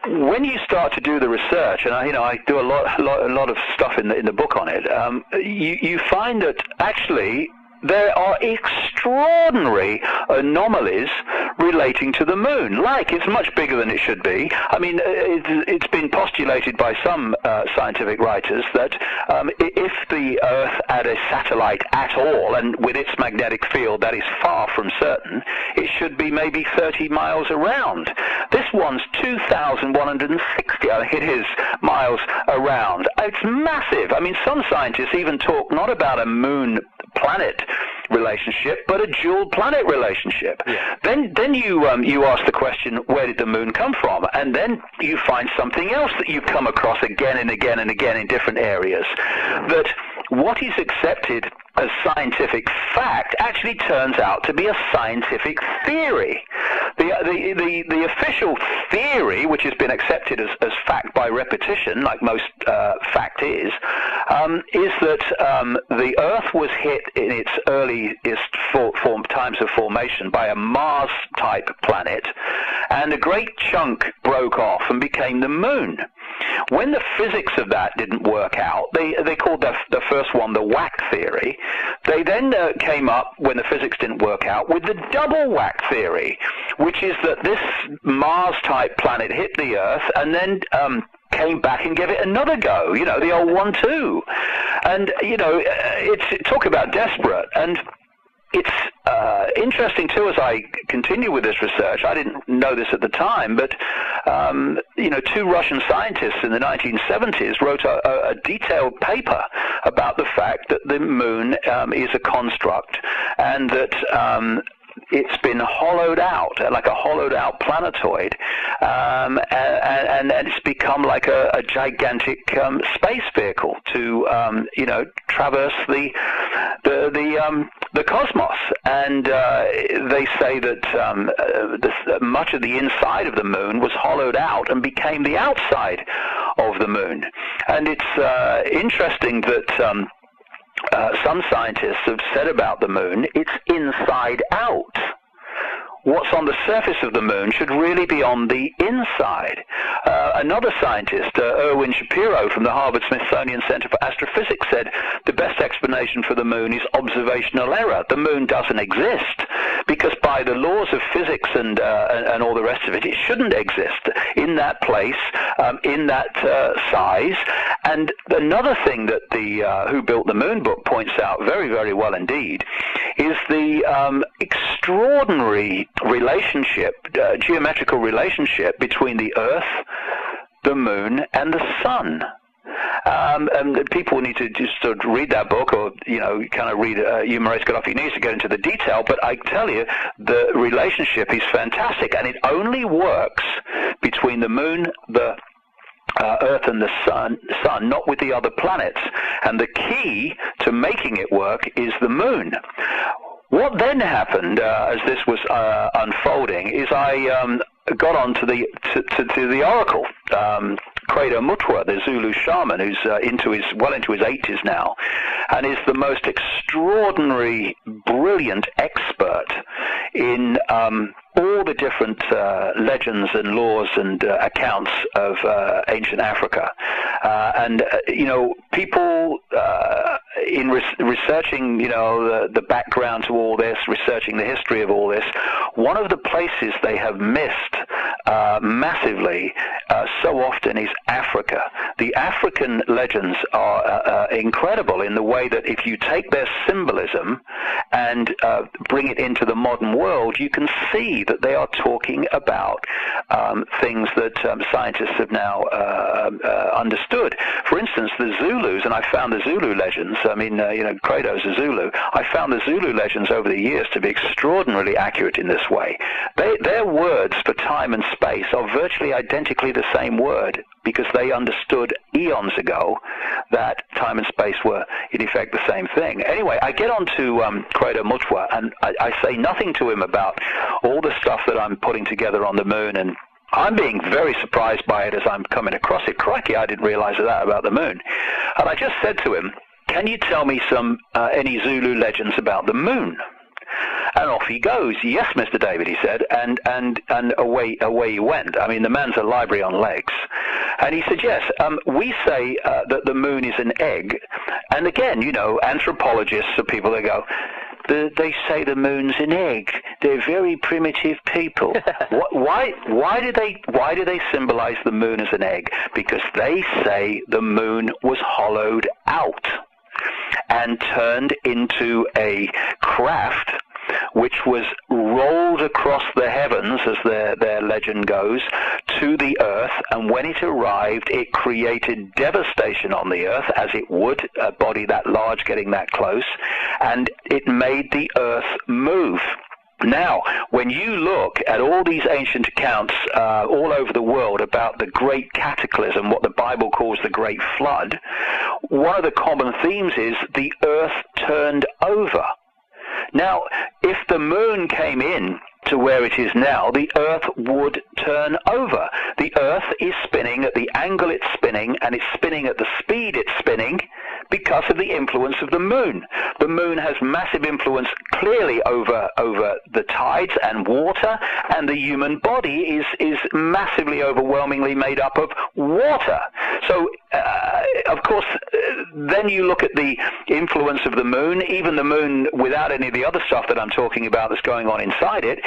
when you start to do the research, and I do a lot of stuff in the book on it, you find that actually there are extraordinary anomalies relating to the moon. Like, it's much bigger than it should be. I mean, it's been postulated by some scientific writers that if the Earth had a satellite at all, and with its magnetic field that is far from certain, it should be maybe 30 miles around. This one's 2,160, I think it is, miles around. It's massive. I mean, some scientists even talk not about a moon-planet relationship, but a dual planet relationship. Yeah. Then you ask the question, where did the moon come from? And then you find something else that you come across again and again and again in different areas, that what is accepted as scientific fact actually turns out to be a scientific theory. The official theory, which has been accepted as fact by repetition, like most fact is that the Earth was hit in its earliest times of formation by a Mars-type planet, and a great chunk broke off and became the moon. When the physics of that didn't work out, they called the first one the whack theory. They then came up, when the physics didn't work out, with the double whack theory, which is that this Mars-type planet hit the Earth and then came back and gave it another go, you know, the old 1-2. And, you know, it's talk about desperate. And it's interesting, too, as I continue with this research. I didn't know this at the time, but, two Russian scientists in the 1970s wrote a detailed paper about the fact that the moon is a construct, and that it's been hollowed out, like a hollowed-out planetoid, and it's become like a gigantic space vehicle to, traverse the cosmos. And they say that much of the inside of the moon was hollowed out and became the outside of the moon. And it's interesting that some scientists have said about the moon, it's inside out. What's on the surface of the moon should really be on the inside. Another scientist, Erwin Shapiro from the Harvard-Smithsonian Center for Astrophysics, said the best explanation for the moon is observational error. The moon doesn't exist because by the laws of physics and all the rest of it, it shouldn't exist in that place, in that size. And another thing that the Who Built the Moon book points out very, very well indeed is the extraordinary relationship, geometrical relationship between the Earth, the Moon, and the Sun. And people need to just sort of read that book, or kind of read Maurice Gaddafi needs to get into the detail. But I tell you, the relationship is fantastic, and it only works between the Moon, the Earth and the sun, not with the other planets. And the key to making it work is the Moon. What then happened as this was unfolding is I got on to the oracle, Credo Mutwa, the Zulu shaman, who's well into his 80s now, and is the most extraordinary, brilliant expert in all the different legends and laws and accounts of ancient Africa. People in researching, the background to all this, researching the history of all this, one of the places they have missed massively so often is Africa. The African legends are incredible in the way that if you take their symbolism and bring it into the modern world, you can see that they are talking about things that scientists have now understood. For instance, the Zulus, and I found the Zulu legends, Credo's a Zulu, I found the Zulu legends over the years to be extraordinarily accurate in this way. Their words for time and space are virtually identically the same word, because they understood eons ago that time and space were, in effect, the same thing. Anyway, I get on to Credo Mutwa, and I say nothing to him about all the stuff that I'm putting together on the moon, and I'm being very surprised by it as I'm coming across it. Crikey, I didn't realize that about the moon. And I just said to him, can you tell me any Zulu legends about the moon? And off he goes. Yes, Mr. David, he said, and away he went. I mean, the man's a library on legs. And he said, yes, we say that the moon is an egg. And again, anthropologists are people that go, they say the moon's an egg. They're very primitive people. Why do they symbolize the moon as an egg? Because they say the moon was hollowed out and turned into a craft which was rolled across the heavens, as their legend goes, to the earth, and when it arrived, it created devastation on the earth, as it would, a body that large getting that close, and it made the earth move. Now, when you look at all these ancient accounts all over the world about the great cataclysm, what the Bible calls the Great Flood, one of the common themes is the earth turned over. Now, if the moon came in to where it is now, the earth would turn over. The earth is spinning at the angle it's spinning, and it's spinning at the speed it's spinning because of the influence of the moon. The moon has massive influence clearly over the tides and water, and the human body is massively overwhelmingly made up of water. So, of course, then you look at the influence of the moon, even the moon without any of the other stuff that I'm talking about that's going on inside it,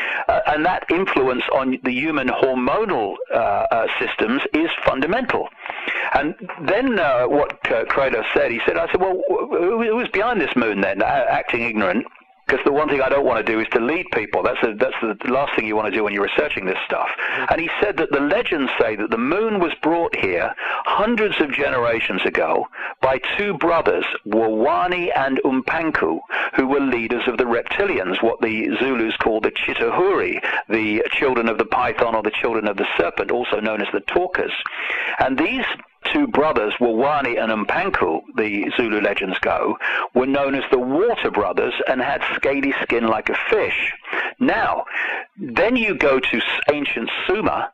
and that influence on the human hormonal systems is fundamental. And then what Credo said, I said, well, who was behind this moon then, acting ignorant? because the one thing I don't want to do is to lead people. That's the last thing you want to do when you're researching this stuff. And he said that the legends say that the moon was brought here hundreds of generations ago by two brothers, Wawani and Umpanku, who were leaders of the reptilians, what the Zulus call the Chitahuri, the children of the python or the children of the serpent, also known as the talkers. And these two brothers, Wawani and Umpanku, the Zulu legends go, were known as the water brothers and had scaly skin like a fish. Now, then you go to ancient Sumer,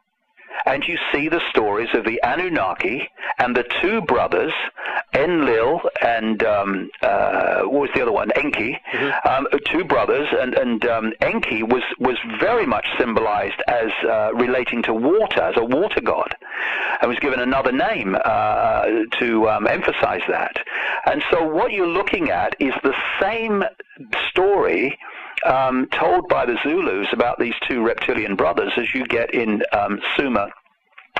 and you see the stories of the Anunnaki and the two brothers, Enlil and what was the other one? Enki. Two brothers, and Enki was very much symbolized as relating to water, as a water god, and was given another name to emphasize that. And so what you're looking at is the same story told by the Zulus about these two reptilian brothers as you get in Sumer,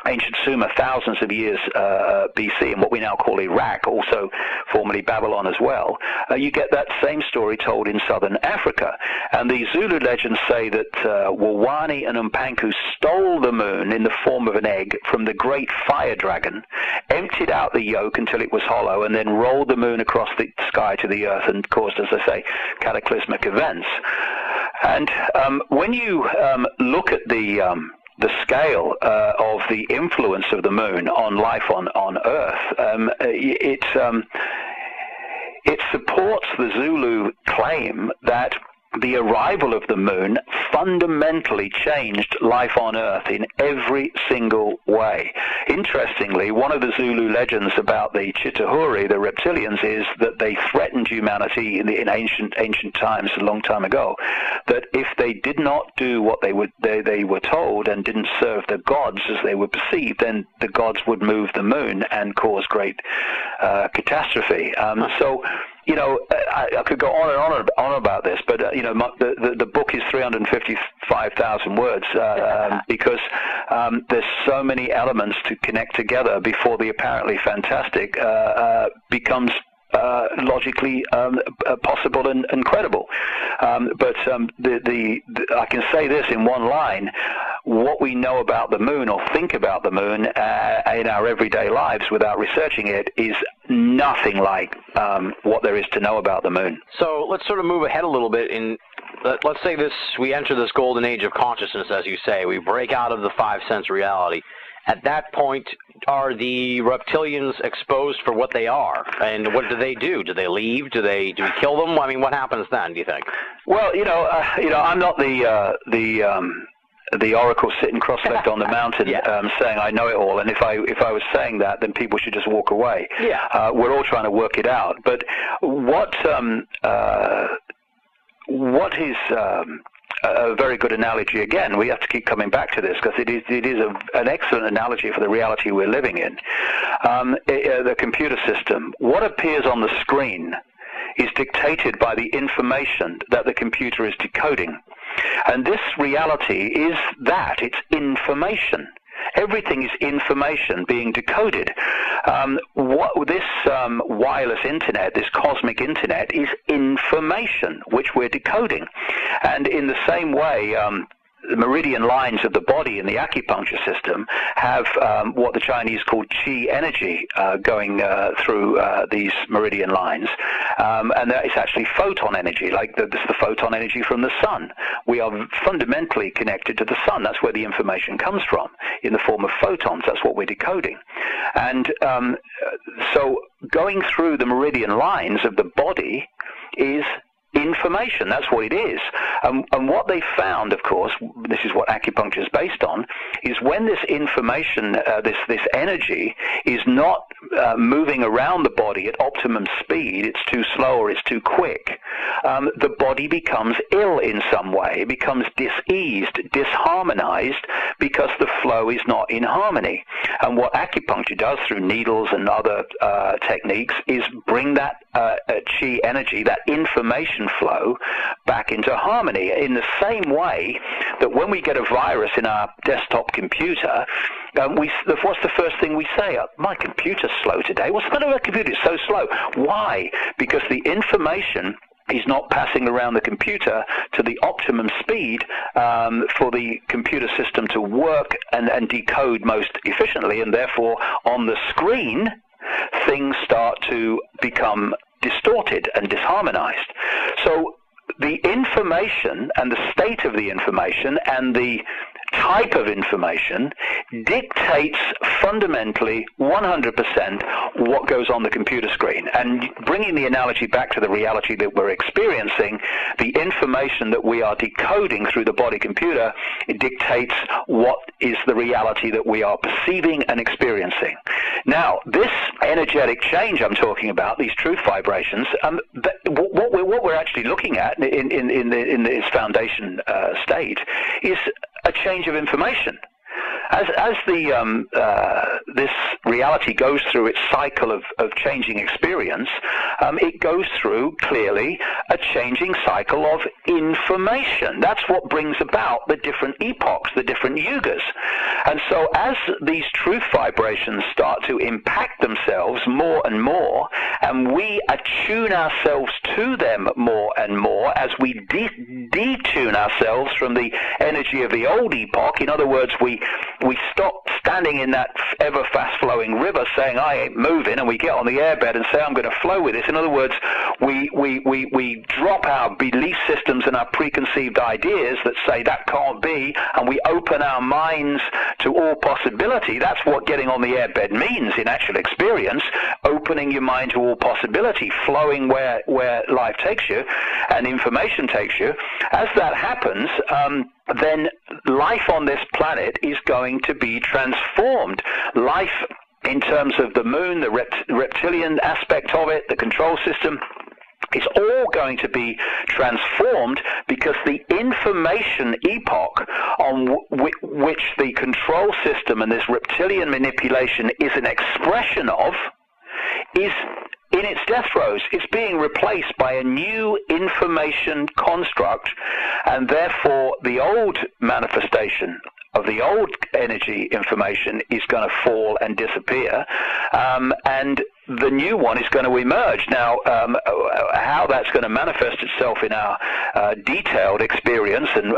ancient Sumer, thousands of years BC, and what we now call Iraq, also formerly Babylon as well. You get that same story told in southern Africa. And the Zulu legends say that Wawani and Umpanku stole the moon in the form of an egg from the great fire dragon, emptied out the yolk until it was hollow, and then rolled the moon across the sky to the earth and caused, as I say, cataclysmic events. And when you look at the scale of the influence of the moon on life on Earth, it supports the Zulu claim that the arrival of the moon fundamentally changed life on Earth in every single way. Interestingly, one of the Zulu legends about the Chitahuri, the reptilians, is that they threatened humanity in ancient times, a long time ago, that if they did not do what they were told and didn't serve the gods as they were perceived, then the gods would move the moon and cause great catastrophe. So, you know, I could go on and on about this, but you know, the book is 355,000 words because there's so many elements to connect together before the apparently fantastic becomes logically possible and credible. But I can say this in one line: what we know about the moon or think about the moon in our everyday lives without researching it is nothing like what there is to know about the moon. So let's sort of move ahead a little bit. Let's say we enter this golden age of consciousness, as you say. We break out of the five-sense reality. At that point, are the reptilians exposed for what they are? And what do they do? Do they leave? Do we kill them? I mean, what happens then, do you think? Well, you know, I'm not the oracle sitting cross-legged on the mountain saying I know it all, and if I was saying that, then people should just walk away. We're all trying to work it out. But what is a very good analogy, again, we have to keep coming back to this because it is an excellent analogy for the reality we're living in. The computer system, what appears on the screen is dictated by the information that the computer is decoding. And this reality is that, it's information. Everything is information being decoded. This wireless internet, this cosmic internet, is information which we're decoding. And in the same way, the meridian lines of the body in the acupuncture system have what the Chinese call qi energy going through these meridian lines. And that is actually photon energy, like this is the photon energy from the sun. We are fundamentally connected to the sun. That's where the information comes from, in the form of photons. That's what we're decoding. And so going through the meridian lines of the body is information. That's what it is. And what they found, of course, this is what acupuncture is based on, is when this information, this energy is not moving around the body at optimum speed, it's too slow or it's too quick, the body becomes ill in some way. It becomes diseased, disharmonized, because the flow is not in harmony. And what acupuncture does through needles and other techniques is bring that qi energy, that information flow, back into harmony, in the same way that when we get a virus in our desktop computer, what's the first thing we say? My computer's slow today. What's the matter with my computer? It's so slow. Why? Because the information he's not passing around the computer to the optimum speed for the computer system to work and decode most efficiently, and therefore on the screen things start to become distorted and disharmonized. So the information and the state of the information and the type of information dictates fundamentally 100% what goes on the computer screen. And bringing the analogy back to the reality that we're experiencing, the information that we are decoding through the body computer, it dictates what is the reality that we are perceiving and experiencing. Now, this energetic change I'm talking about, these truth vibrations, what we're actually looking at in this foundation state is a change of information. As this reality goes through its cycle of changing experience, it goes through, clearly, a changing cycle of information. That's what brings about the different epochs, the different yugas. And so as these truth vibrations start to impact themselves more and more, and we attune ourselves to them more and more as we detune ourselves from the energy of the old epoch. In other words, we stop standing in that ever fast-flowing river saying, I ain't moving, and we get on the airbed and say, I'm going to flow with this. In other words, we drop our belief systems and our preconceived ideas that say that can't be, and we open our minds to all possibility. That's what getting on the airbed means in actual experience, opening your mind to all possibility, flowing where life takes you and information takes you. As that happens, then life on this planet is going to be transformed. Life in terms of the moon, the reptilian aspect of it, the control system, it's all going to be transformed because the information epoch on which the control system and this reptilian manipulation is an expression of is in its death throes. It's being replaced by a new information construct, and therefore the old manifestation of the old energy information is going to fall and disappear, and the new one is going to emerge. Now, how that's going to manifest itself in our detailed experience and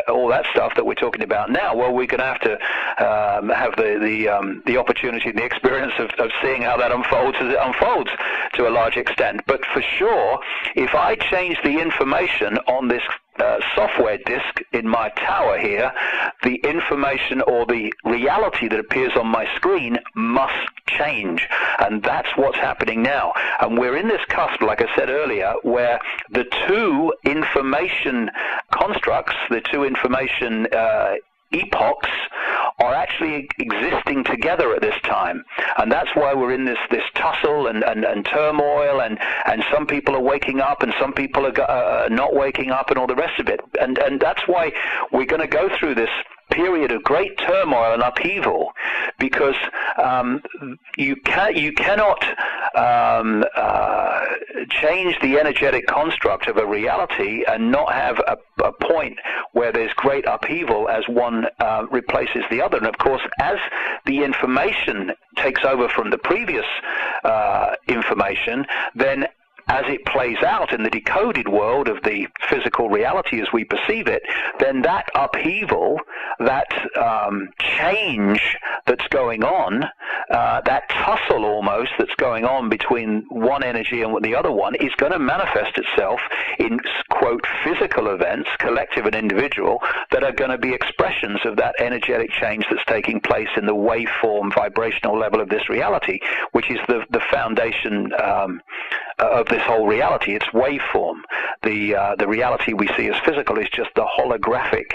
all that stuff that we're talking about now, well, we're going to have to have the opportunity and the experience of seeing how that unfolds as it unfolds to a large extent. But for sure, if I change the information on this software disk in my tower here, the information or the reality that appears on my screen must change, and that's what's happening now. And we're in this cusp, like I said earlier, where the two information constructs, the two information epochs are actually existing together at this time, and that's why we're in this tussle and turmoil, and some people are waking up and some people are not waking up and all the rest of it, and that's why we're going to go through this period of great turmoil and upheaval, because you cannot change the energetic construct of a reality and not have a point where there's great upheaval as one replaces the other. And of course, as the information takes over from the previous information, then as it plays out in the decoded world of the physical reality as we perceive it, then that upheaval, that change that's going on, that tussle almost that's going on between one energy and the other one, is going to manifest itself in, quote, physical events, collective and individual, that are going to be expressions of that energetic change that's taking place in the waveform vibrational level of this reality, which is the foundation of this whole reality. It's waveform. The reality we see as physical is just the holographic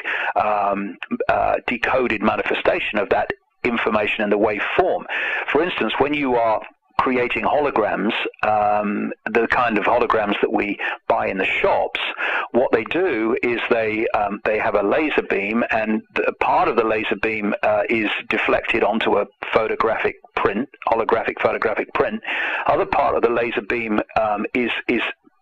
decoded manifestation of that information in the waveform. For instance, when you are creating holograms, the kind of holograms that we buy in the shops, what they do is they have a laser beam, and part of the laser beam is deflected onto a photographic print, holographic photographic print. Other part of the laser beam is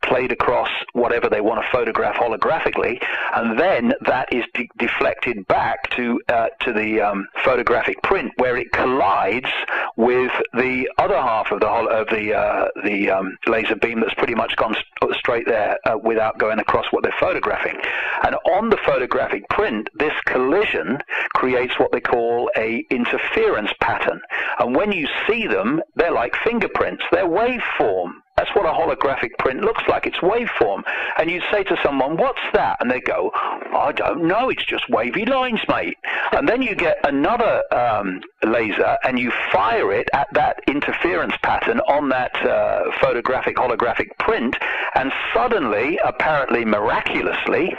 played across whatever they want to photograph holographically, and then that is deflected back to the photographic print, where it collides with the other half of the laser beam that's pretty much gone straight there without going across what they're photographing. And on the photographic print, this collision creates what they call a interference pattern. And when you see them, they're like fingerprints. They're waveform. That's what a holographic print looks like. It's waveform. And you say to someone, what's that? And they go, I don't know. It's just wavy lines, mate. And then you get another laser and you fire it at that interference pattern on that photographic holographic print. And suddenly, apparently miraculously,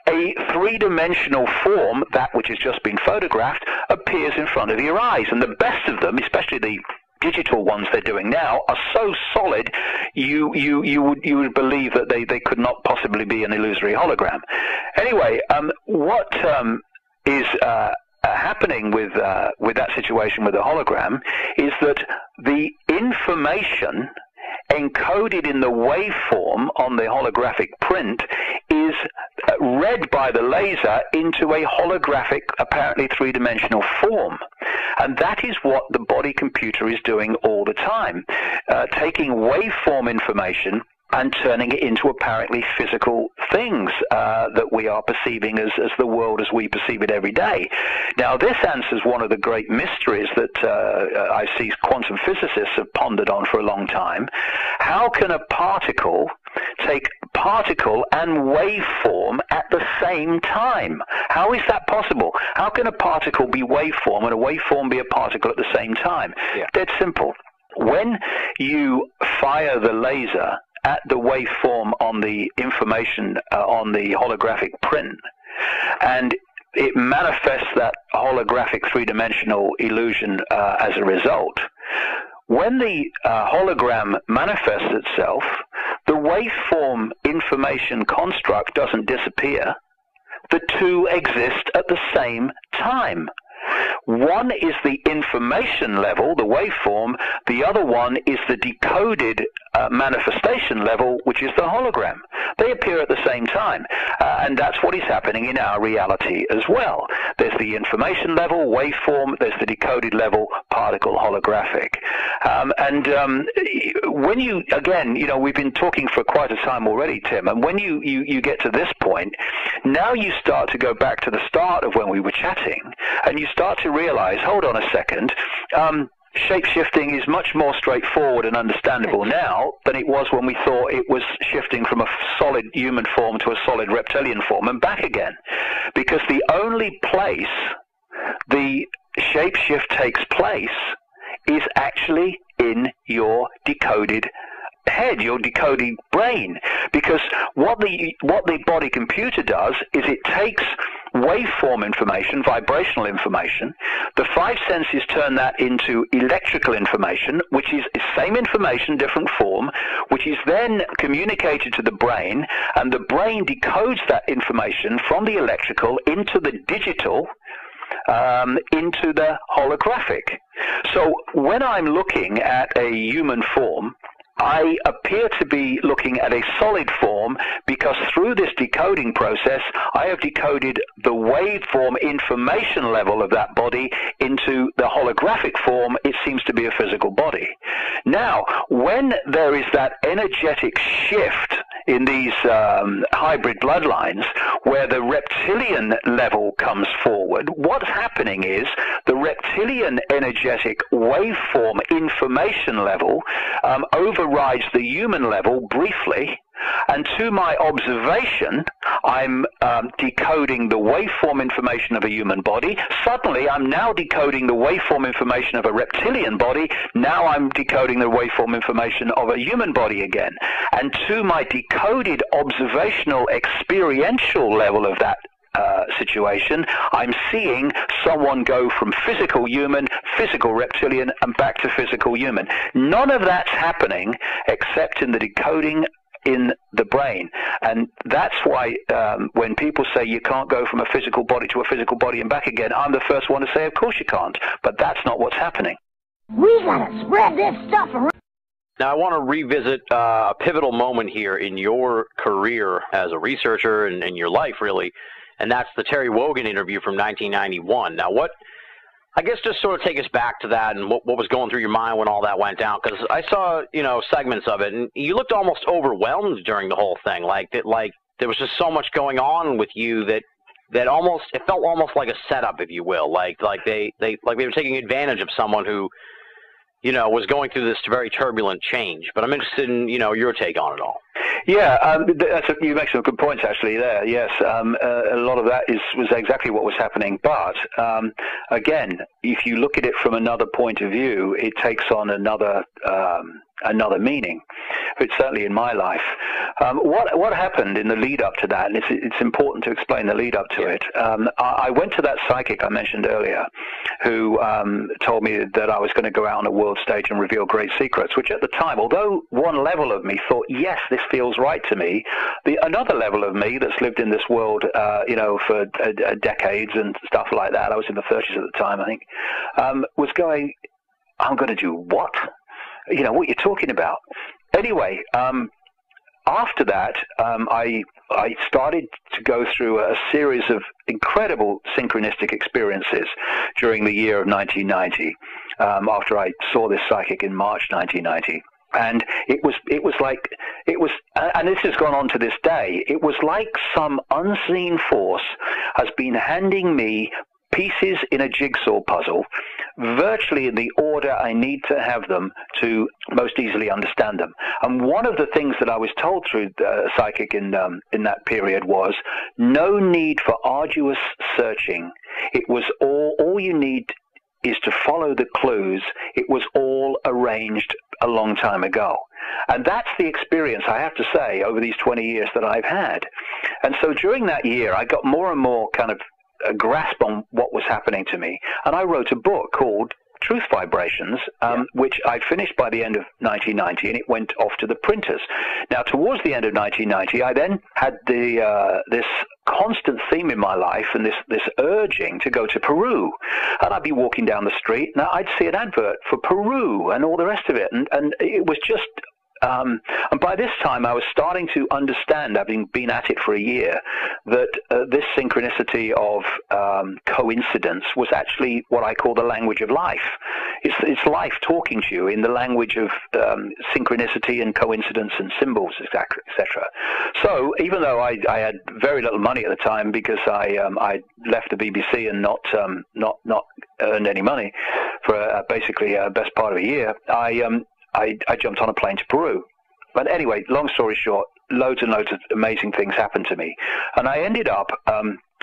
a three-dimensional form, that which has just been photographed, appears in front of your eyes. And the best of them, especially the digital ones they're doing now, are so solid you would believe that they could not possibly be an illusory hologram. Anyway, what is happening with that situation with the hologram is that the information encoded in the waveform on the holographic print is read by the laser into a holographic, apparently three-dimensional form. And that is what the body computer is doing all the time, taking waveform information and turning it into apparently physical things that we are perceiving as the world as we perceive it every day. Now, this answers one of the great mysteries that I see quantum physicists have pondered on for a long time. How can a particle take particle and waveform at the same time? How is that possible? How can a particle be waveform and a waveform be a particle at the same time? Yeah. Dead simple. When you fire the laser at the waveform on the information on the holographic print, and it manifests that holographic three-dimensional illusion as a result. When the hologram manifests itself, the waveform information construct doesn't disappear. The two exist at the same time. One is the information level, the waveform. The other one is the decoded manifestation level, which is the hologram. They appear at the same time, and that's what is happening in our reality as well. There's the information level, waveform, there's the decoded level, particle, holographic. When you, again, you know, we've been talking for quite a time already, Tim, and when you get to this point, now you start to go back to the start of when we were chatting, and you start to realize, hold on a second, shape-shifting is much more straightforward and understandable now than it was when we thought it was shifting from a solid human form to a solid reptilian form and back again. Because the only place the shape-shift takes place is actually in your decoded head, your decoding brain. Because what the body computer does is it takes waveform information, vibrational information, the five senses turn that into electrical information, which is the same information, different form, which is then communicated to the brain, and the brain decodes that information from the electrical into the digital, into the holographic. So when I'm looking at a human form, I appear to be looking at a solid form because through this decoding process, I have decoded the waveform information level of that body into the holographic form. It seems to be a physical body. Now, when there is that energetic shift in these hybrid bloodlines where the reptilian level comes forward, what's happening is the reptilian energetic waveform information level overrides the human level briefly, and to my observation, I'm decoding the waveform information of a human body. Suddenly, I'm now decoding the waveform information of a reptilian body. Now I'm decoding the waveform information of a human body again. And to my decoded observational experiential level of that situation, I'm seeing someone go from physical human, physical reptilian, and back to physical human. None of that's happening except in the decoding in the brain. And that's why when people say you can't go from a physical body to a physical body and back again, I'm the first one to say, of course you can't. But that's not what's happening. We gotta spread this stuff around. Now, I want to revisit a pivotal moment here in your career as a researcher and in your life, really, and that's the Terry Wogan interview from 1991. Now, I guess just sort of take us back to that and what was going through your mind when all that went down, because I saw, segments of it, and you looked almost overwhelmed during the whole thing, like there was just so much going on with you that almost, it felt almost like a setup, if you will, like they were taking advantage of someone who, was going through this very turbulent change. But I'm interested in, your take on it all. Yeah, you make some good points actually there. Yes, a lot of that was exactly what was happening. But again, if you look at it from another point of view, it takes on another meaning. It's certainly in my life. What happened in the lead up to that, and it's important to explain the lead up to it. I went to that psychic I mentioned earlier, who told me that I was going to go out on a world stage and reveal great secrets, which at the time, although one level of me thought, yes, this feels right to me, another level of me that's lived in this world, for decades and stuff like that, I was in the 30s at the time, I think, was going, I'm going to do what? What you're talking about. Anyway, after that, I started to go through a series of incredible synchronistic experiences during the year of 1990, after I saw this psychic in March 1990. And it was like, and this has gone on to this day, it was like some unseen force has been handing me pieces in a jigsaw puzzle, virtually in the order I need to have them to most easily understand them. And one of the things that I was told through the psychic in that period was, no need for arduous searching. It was all you need is to follow the clues. It was all arranged a long time ago. And that's the experience, I have to say, over these 20 years that I've had. And so during that year, I got more and more kind of a grasp on what was happening to me. And I wrote a book called Truth Vibrations, which I finished by the end of 1990, and it went off to the printers. Now, towards the end of 1990, I then had this constant theme in my life and this urging to go to Peru. And I'd be walking down the street, and I'd see an advert for Peru and all the rest of it. And it was just... and by this time, I was starting to understand, having been at it for a year, that this synchronicity of coincidence was actually what I call the language of life. It's life talking to you in the language of synchronicity and coincidence and symbols, etc. So even though I had very little money at the time because I left the BBC and not earned any money for basically best part of a year, I jumped on a plane to Peru. But anyway, long story short, loads and loads of amazing things happened to me. And I ended up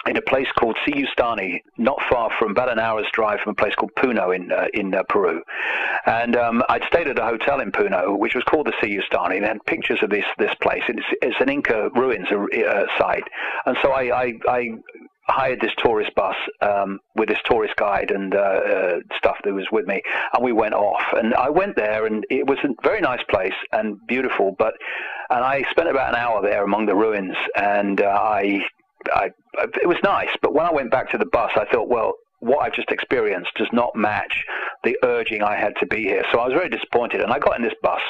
in a place called Siyustani, not far from, about an hour's drive from a place called Puno in Peru. And I'd stayed at a hotel in Puno, which was called the Siyustani, and had pictures of this place. It's an Inca ruins site. And so I hired this tourist bus with this tourist guide and stuff that was with me, and we went off. And I went there, and it was a very nice place and beautiful, and I spent about an hour there among the ruins, and it was nice. But when I went back to the bus, I thought, well, what I've just experienced does not match the urging I had to be here. So I was very disappointed, and I got in this bus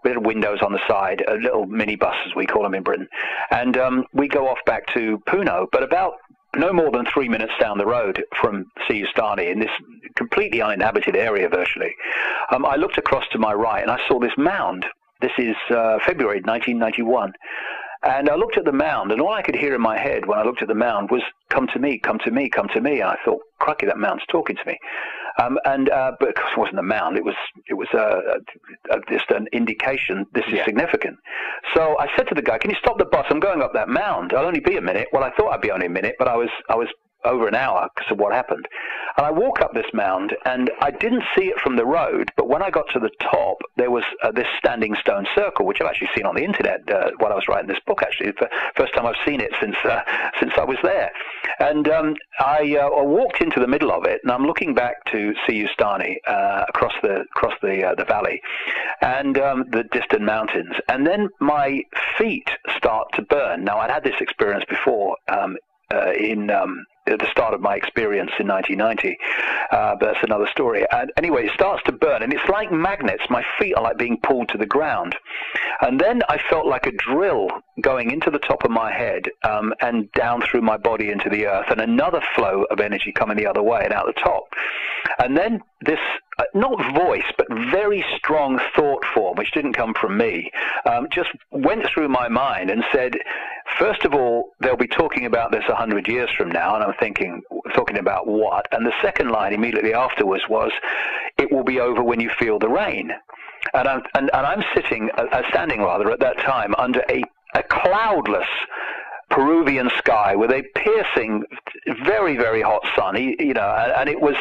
with windows on the side, a little mini bus, as we call them in Britain, and we go off back to Puno, but about no more than 3 minutes down the road from Siyustani, in this completely uninhabited area virtually, I looked across to my right and I saw this mound. This is February 1991. And I looked at the mound, and all I could hear in my head when I looked at the mound was, come to me, come to me, come to me. And I thought, crikey, that mound's talking to me. But of course it wasn't a mound. It was just an indication this is significant. So I said to the guy, can you stop the bus? I'm going up that mound. I'll only be a minute. Well, I thought I'd be only a minute, but I was over an hour because of what happened. And I walk up this mound, and I didn't see it from the road, but when I got to the top, there was this standing stone circle, which I've actually seen on the internet while I was writing this book, actually. It's the first time I've seen it since I was there. And I walked into the middle of it, and I'm looking back to Siyustani across the valley and the distant mountains. And then my feet start to burn. Now, I'd had this experience before, at the start of my experience in 1990, but that's another story. And anyway, it starts to burn, and it's like magnets. My feet are like being pulled to the ground. And then I felt like a drill going into the top of my head and down through my body into the earth, and another flow of energy coming the other way and out the top. And then this, not voice, but very strong thought form, which didn't come from me, just went through my mind and said, first of all, they'll be talking about this 100 years from now. And I'm thinking, talking about what? And the second line immediately afterwards was, it will be over when you feel the rain. And I'm standing at that time under a cloudless Peruvian sky with a piercing, very, very hot sun, and it was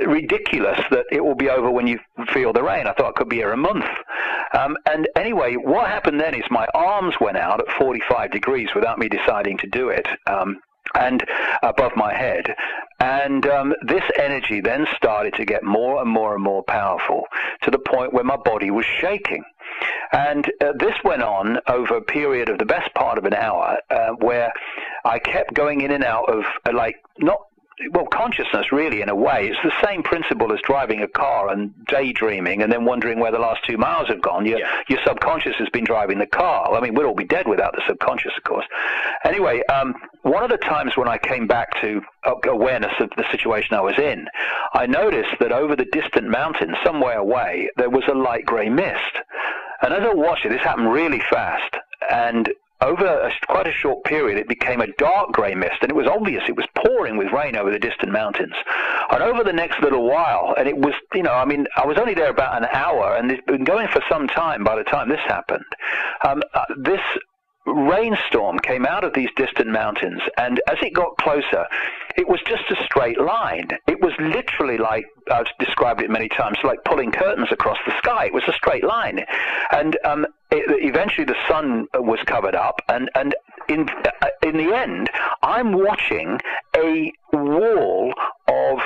ridiculous that it will be over when you feel the rain. I thought it could be here a month. And anyway, what happened then is my arms went out at 45 degrees without me deciding to do it, and above my head. And this energy then started to get more and more and more powerful, to the point where my body was shaking. And this went on over a period of the best part of an hour, where I kept going in and out of, consciousness, really, in a way. It's the same principle as driving a car and daydreaming and then wondering where the last 2 miles have gone. Your subconscious has been driving the car. I mean, we'd all be dead without the subconscious, of course. Anyway, one of the times when I came back to awareness of the situation I was in, I noticed that over the distant mountains, somewhere away, there was a light grey mist. And as I watched it, this happened really fast, and over quite a short period, it became a dark grey mist, and it was obvious it was pouring with rain over the distant mountains. And over the next little while, and it was, I was only there about an hour, and it's been going for some time by the time this happened. This rainstorm came out of these distant mountains, and as it got closer, it was just a straight line. It was literally like, I've described it many times, like pulling curtains across the sky. It was a straight line. And eventually the sun was covered up, and in the end, I'm watching a wall of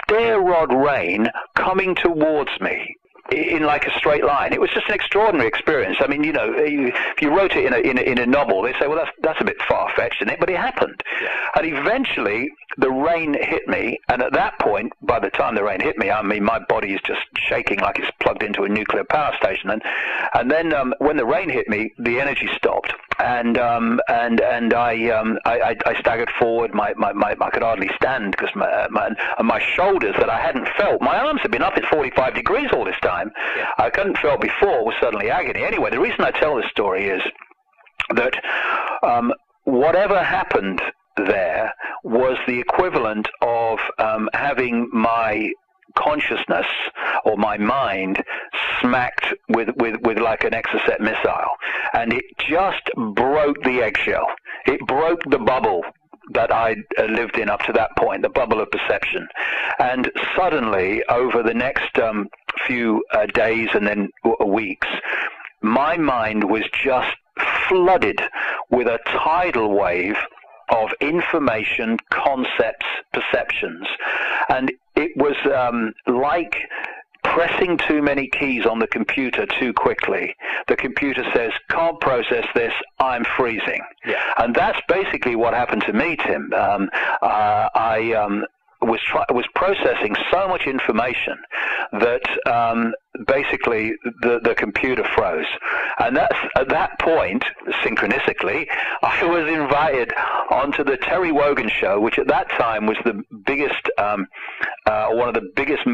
stair rod rain coming towards me in like a straight line. It was just an extraordinary experience. I mean, if you wrote it in a novel, they say, well, that's a bit far-fetched, isn't it? But it happened. Yeah. And eventually, the rain hit me, and at that point, by the time the rain hit me, I mean, my body is just shaking like it's plugged into a nuclear power station. And then when the rain hit me, the energy stopped, and I staggered forward. I could hardly stand because my shoulders that I hadn't felt. My arms had been up at 45 degrees all this time. Yeah. I couldn't felt before was suddenly agony. Anyway, the reason I tell this story is that whatever happened there was the equivalent of having my consciousness or my mind smacked with like an Exocet missile, and it just broke the eggshell. It broke the bubble that I lived in up to that point, the bubble of perception. And suddenly, over the next few days and then weeks, my mind was just flooded with a tidal wave of information, concepts, perceptions. And it was like pressing too many keys on the computer too quickly. The computer says, can't process this, I'm freezing. Yeah. And that's basically what happened to me, Tim. I was processing so much information that basically the computer froze. And that's at that point, synchronistically, I was invited onto the Terry Wogan show, which at that time was the biggest, one of the biggest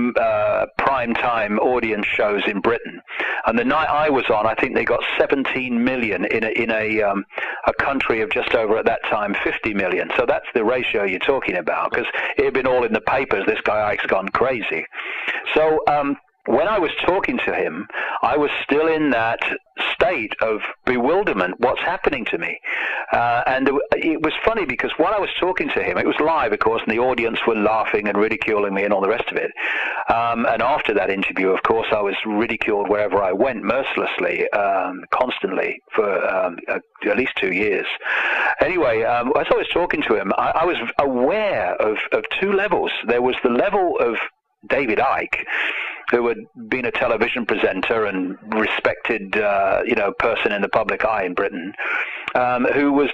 prime time audience shows in Britain. And the night I was on, I think they got 17 million in a country of just over at that time 50 million. So that's the ratio you're talking about, because it had been all in the papers. This guy Ike's gone crazy. So when I was talking to him, I was still in that state of bewilderment. What's happening to me? And it was funny because while I was talking to him, it was live, of course, and the audience were laughing and ridiculing me and all the rest of it. And after that interview, of course, I was ridiculed wherever I went, mercilessly, constantly, for at least 2 years. Anyway, as I was talking to him, I was aware of two levels. There was the level of David Icke, who had been a television presenter and respected, person in the public eye in Britain, who was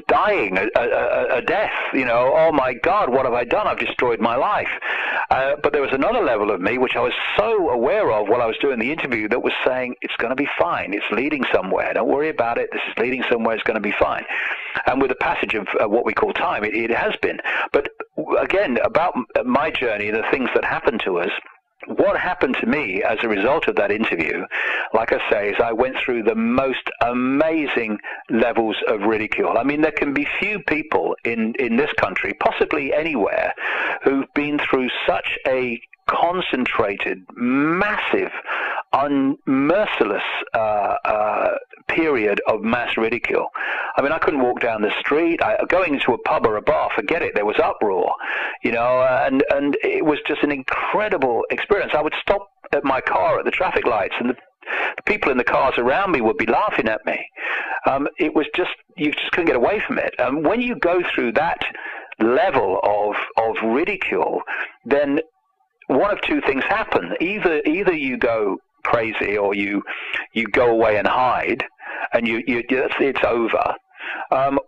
dying a death. Oh my God, what have I done? I've destroyed my life. But there was another level of me, which I was so aware of while I was doing the interview, that was saying, it's going to be fine. It's leading somewhere. Don't worry about it. This is leading somewhere. It's going to be fine. And with the passage of what we call time, it has been. But again, about my journey, the things that happened to us, what happened to me as a result of that interview, like I say, is I went through the most amazing levels of ridicule. I mean, there can be few people in this country, possibly anywhere, who've been through such a concentrated, massive, unmerciless period of mass ridicule. I mean, I couldn't walk down the street. Going into a pub or a bar, forget it. There was uproar, and it was just an incredible experience. I would stop at my car at the traffic lights, and the people in the cars around me would be laughing at me. It was just, you just couldn't get away from it. And when you go through that level of ridicule, then one of two things happen. Either you go crazy, or you go away and hide, and it's over,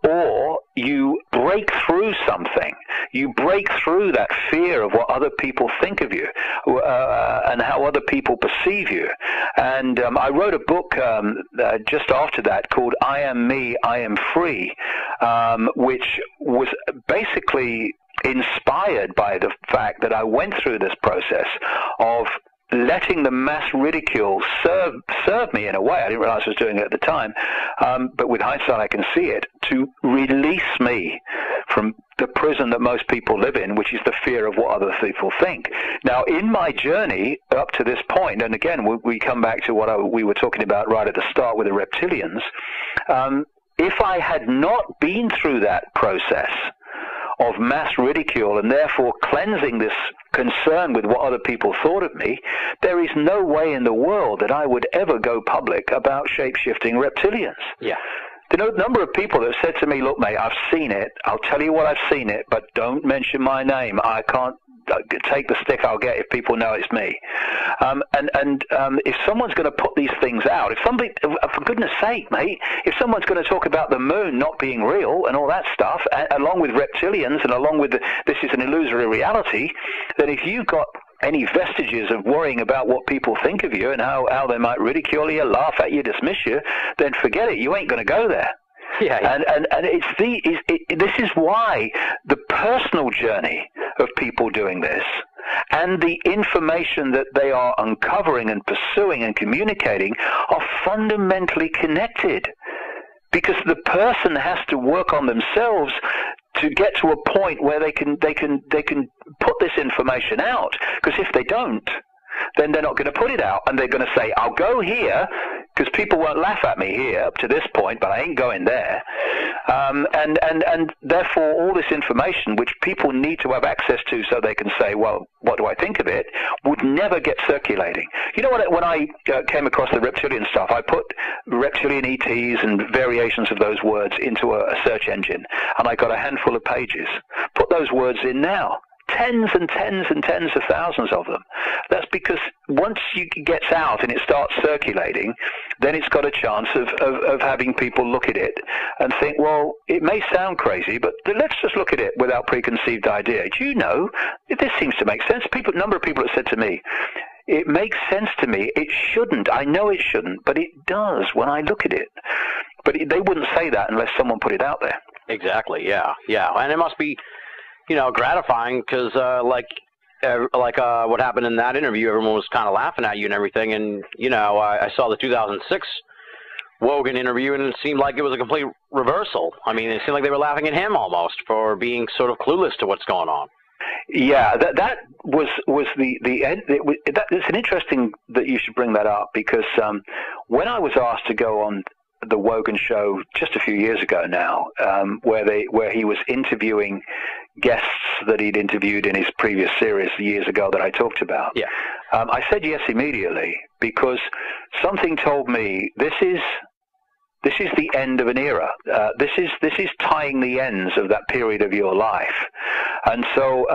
or you break through something. You break through that fear of what other people think of you, and how other people perceive you. And I wrote a book just after that called "I Am Me, I Am Free," which was basically inspired by the fact that I went through this process of letting the mass ridicule serve me in a way. I didn't realize I was doing it at the time, but with hindsight I can see it, to release me from the prison that most people live in, which is the fear of what other people think. Now, in my journey up to this point, and again, we come back to what we were talking about right at the start with the reptilians, if I had not been through that process of mass ridicule, and therefore cleansing this concern with what other people thought of me, there is no way in the world that I would ever go public about shape-shifting reptilians. Yeah. The number of people that have said to me, look, mate, I've seen it. I'll tell you what, I've seen it, but don't mention my name. I can't take the stick I'll get if people know it's me. If someone's going to put these things out, if somebody, for goodness sake, mate, if someone's going to talk about the moon not being real and all that stuff, along with reptilians and along with this is an illusory reality, then if you've got any vestiges of worrying about what people think of you and how they might ridicule you, laugh at you, dismiss you, then forget it. You ain't going to go there. Yeah. And this is why the personal journey of people doing this and the information that they are uncovering and pursuing and communicating are fundamentally connected, because the person has to work on themselves to get to a point where they can put this information out. Because if they don't, then they're not going to put it out, and they're going to say, I'll go here because people won't laugh at me here up to this point, but I ain't going there. And therefore all this information, which people need to have access to so they can say, well, what do I think of it, would never get circulating. You know what, when I came across the reptilian stuff, I put reptilian ETs and variations of those words into a search engine, and I got a handful of pages. Put those words in now. Tens and tens and tens of thousands of them. That's because once it gets out and it starts circulating, then it's got a chance of having people look at it and think, well, it may sound crazy, but let's just look at it without preconceived idea. Do you know, this seems to make sense. A number of people have said to me, it makes sense to me. It shouldn't. I know it shouldn't, but it does when I look at it. But they wouldn't say that unless someone put it out there. Exactly, yeah. And it must be, gratifying, because like what happened in that interview, everyone was kind of laughing at you and everything, and I saw the 2006 Wogan interview, and it seemed like it was a complete reversal. I mean, it seemed like they were laughing at him almost for being sort of clueless to what's going on. Yeah, that was the end. It's an interesting that you should bring that up, because when I was asked to go on the Wogan show just a few years ago now, where he was interviewing guests that he'd interviewed in his previous series years ago that I talked about. Yeah. I said yes immediately, because something told me this is This is the end of an era. This is tying the ends of that period of your life. And so,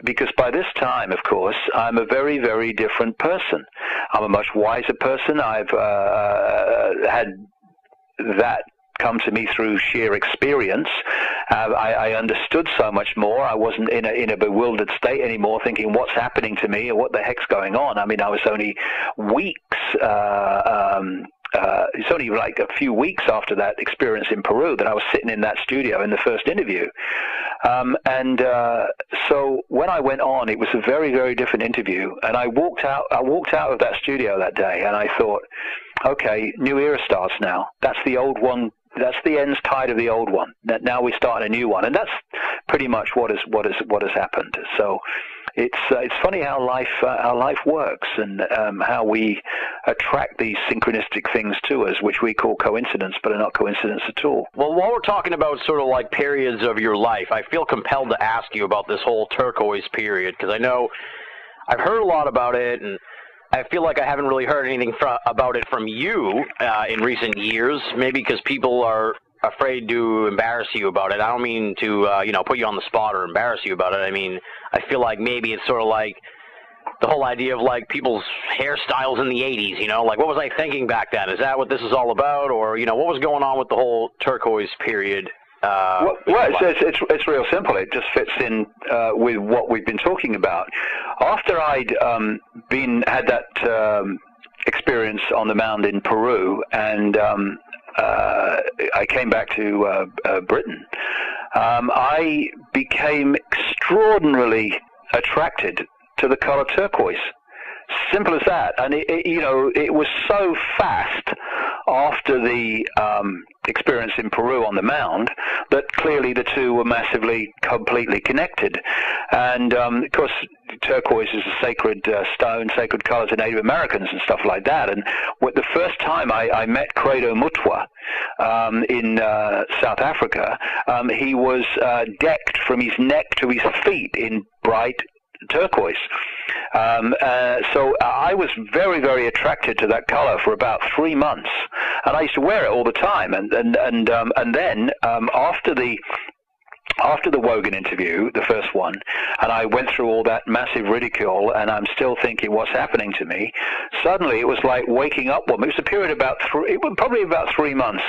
because by this time, of course, I'm a very, very different person. I'm a much wiser person. I've had that come to me through sheer experience. I understood so much more. I wasn't in a bewildered state anymore, thinking what's happening to me or what the heck's going on. I mean, I was only weeks. It's only like a few weeks after that experience in Peru that I was sitting in that studio in the first interview. So when I went on, it was a very, very different interview. And I walked out of that studio that day, and I thought, okay, new era starts now. That's the old one. That's the ends tied of the old one. Now we start a new one, and that's pretty much what has happened. So it's funny how life works, and how we attract these synchronistic things to us, which we call coincidence, but are not coincidence at all. Well, while we're talking about sort of like periods of your life, I feel compelled to ask you about this whole turquoise period, because I know I've heard a lot about it, and I feel like I haven't really heard anything about it from you in recent years, maybe because people are afraid to embarrass you about it. I don't mean to, put you on the spot or embarrass you about it. I mean, I feel like maybe it's sort of like the whole idea of like people's hairstyles in the 80s, like what was I thinking back then? Is that what this is all about? Or, what was going on with the whole turquoise period? It's real simple. It just fits in with what we've been talking about. After I'd had that experience on the mound in Peru, and I came back to Britain, I became extraordinarily attracted to the color turquoise. Simple as that. And it was so fast after the experience in Peru on the mound that clearly the two were completely connected. And of course, turquoise is a sacred stone, sacred color to Native Americans and stuff like that. And the first time I met Credo Mutwa in South Africa, he was decked from his neck to his feet in bright turquoise. So I was very, very attracted to that color for about 3 months, and I used to wear it all the time. And then after the Wogan interview, the first one, and I went through all that massive ridicule, and I'm still thinking, what's happening to me? Suddenly, it was like waking up. Well, it was a period probably about 3 months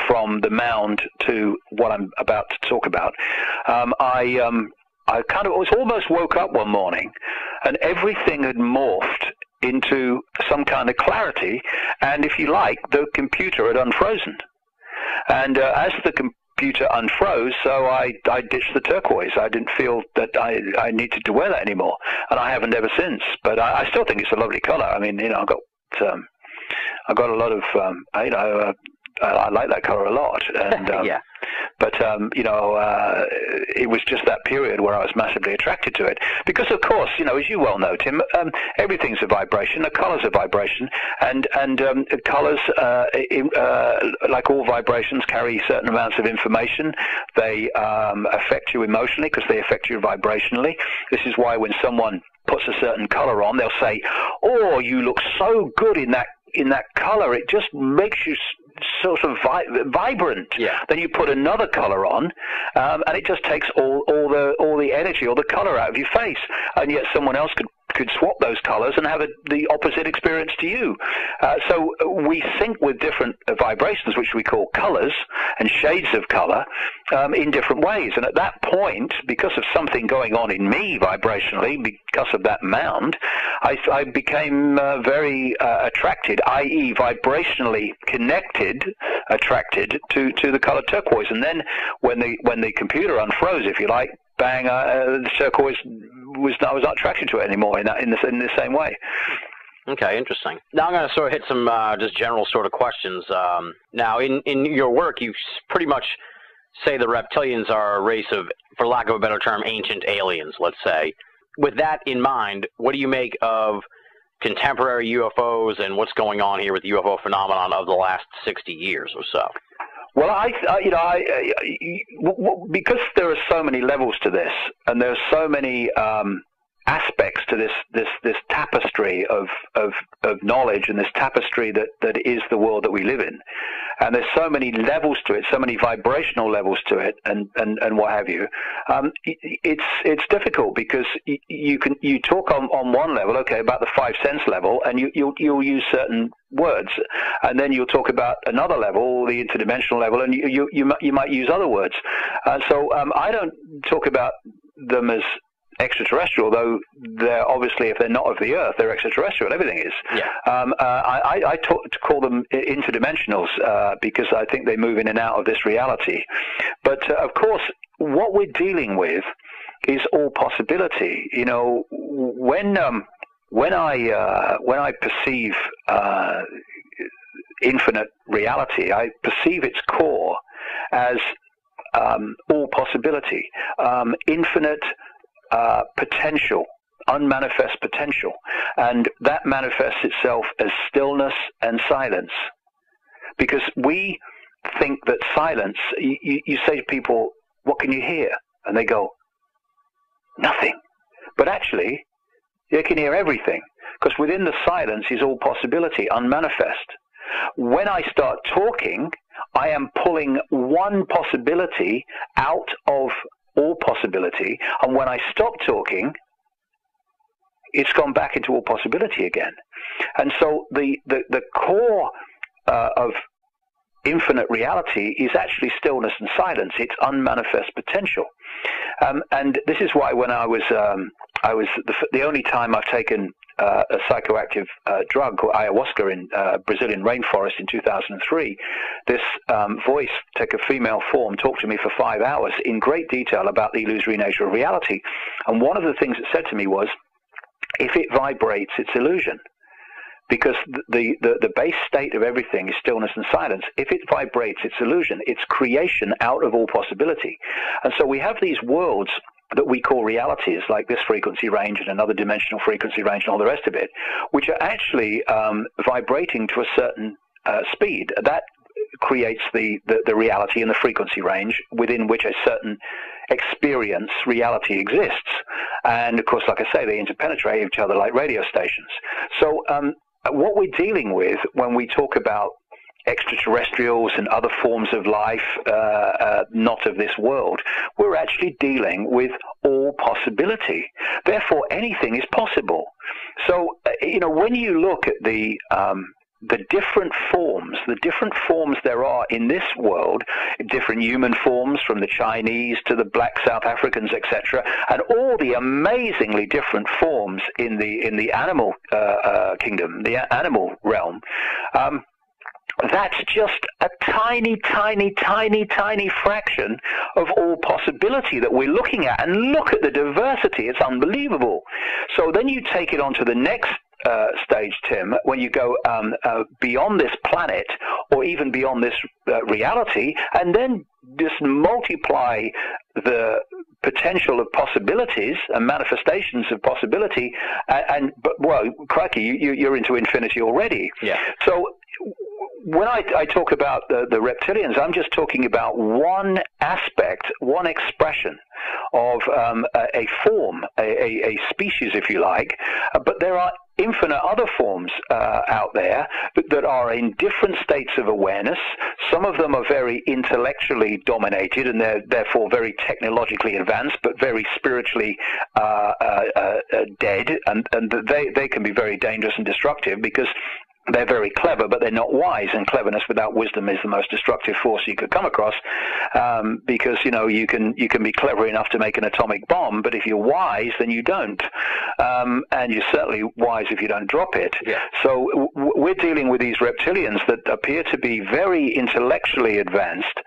from the mound to what I'm about to talk about. I was almost woke up one morning, and everything had morphed into some kind of clarity, and if you like, the computer had unfrozen. And as the computer unfroze, so I ditched the turquoise. I didn't feel that I needed to wear that anymore, and I haven't ever since. But I still think it's a lovely color. I mean, I've got a lot of, I like that color a lot, and yeah. But it was just that period where I was massively attracted to it, because of course, as you well know, Tim, everything's a vibration. The colors are vibration, and colors, like all vibrations, carry certain amounts of information. They affect you emotionally because they affect you vibrationally. This is why when someone puts a certain color on, they'll say, "Oh, you look so good in that color. It just makes you sort of vibrant." Yeah. Then you put another color on, and it just takes all the energy or the color out of your face. And yet someone else could swap those colors and have the opposite experience to you. So we sync with different vibrations, which we call colors and shades of color, in different ways. And at that point, because of something going on in me vibrationally, because of that mound, I became very attracted, i.e. vibrationally attracted to the color turquoise. And then when the computer unfroze, if you like, bang, the turquoise I was not attracted to it anymore in the same way. Okay, interesting. Now I'm going to sort of hit some just general sort of questions. Now, in your work, you pretty much say the reptilians are a race of, for lack of a better term, ancient aliens, let's say. With that in mind, what do you make of contemporary UFOs and what's going on here with the UFO phenomenon of the last 60 years or so? Well, because there are so many levels to this, and there are so many aspects to this tapestry of knowledge, and this tapestry that is the world that we live in. And there's so many levels to it, so many vibrational levels to it, and what have you. It's difficult because you talk on one level, okay, about the 5 sense level, and you'll use certain words, and then you'll talk about another level, the interdimensional level, and you might use other words. So I don't talk about them as extraterrestrial, though they're obviously, if they're not of the Earth, they're extraterrestrial. Everything is. Yeah. I call them interdimensionals because I think they move in and out of this reality. But of course, what we're dealing with is all possibility. You know, when I perceive infinite reality, I perceive its core as all possibility, infinite potential, unmanifest potential, and that manifests itself as stillness and silence. Because we think that silence, you say to people, what can you hear? And they go, nothing. But actually, they can hear everything, because within the silence is all possibility, unmanifest. When I start talking, I am pulling one possibility out of all possibility, and when I stop talking, it's gone back into all possibility again. And so the core of infinite reality is actually stillness and silence. It's unmanifest potential. And this is why when I was the only time I've taken a psychoactive drug called ayahuasca in Brazilian rainforest in 2003, this voice took a female form, talked to me for 5 hours in great detail about the illusory nature of reality. And one of the things it said to me was, if it vibrates, it's illusion. Because the base state of everything is stillness and silence. If it vibrates, it's illusion. It's creation out of all possibility. And so we have these worlds that we call realities, like this frequency range and another dimensional frequency range and all the rest of it, which are actually vibrating to a certain speed. That creates the reality and the frequency range within which a certain experience, reality exists. And of course, like I say, they interpenetrate each other like radio stations. So what we're dealing with when we talk about extraterrestrials and other forms of life not of this world, we're actually dealing with all possibility. Therefore, anything is possible. So, you know, when you look at the different forms there are in this world, different human forms from the Chinese to the black South Africans, etc., and all the amazingly different forms in the animal kingdom, the animal realm, that's just a tiny, tiny, tiny, tiny fraction of all possibility that we're looking at. And look at the diversity. It's unbelievable. So then you take it on to the next stage, Tim, when you go beyond this planet or even beyond this reality, and then just multiply the potential of possibilities and manifestations of possibility, but well, crikey, you're into infinity already. Yeah. So when I talk about the reptilians, I'm just talking about one aspect, one expression of a form, a species, if you like. But there are infinite other forms out there that are in different states of awareness. Some of them are very intellectually dominated, and they're therefore very technologically advanced, but very spiritually dead. And they can be very dangerous and destructive because they're very clever, but they're not wise, and cleverness without wisdom is the most destructive force you could come across, because, you know, you can be clever enough to make an atomic bomb, but if you're wise, then you don't, and you're certainly wise if you don't drop it. Yeah. So we're dealing with these reptilians that appear to be very intellectually advanced,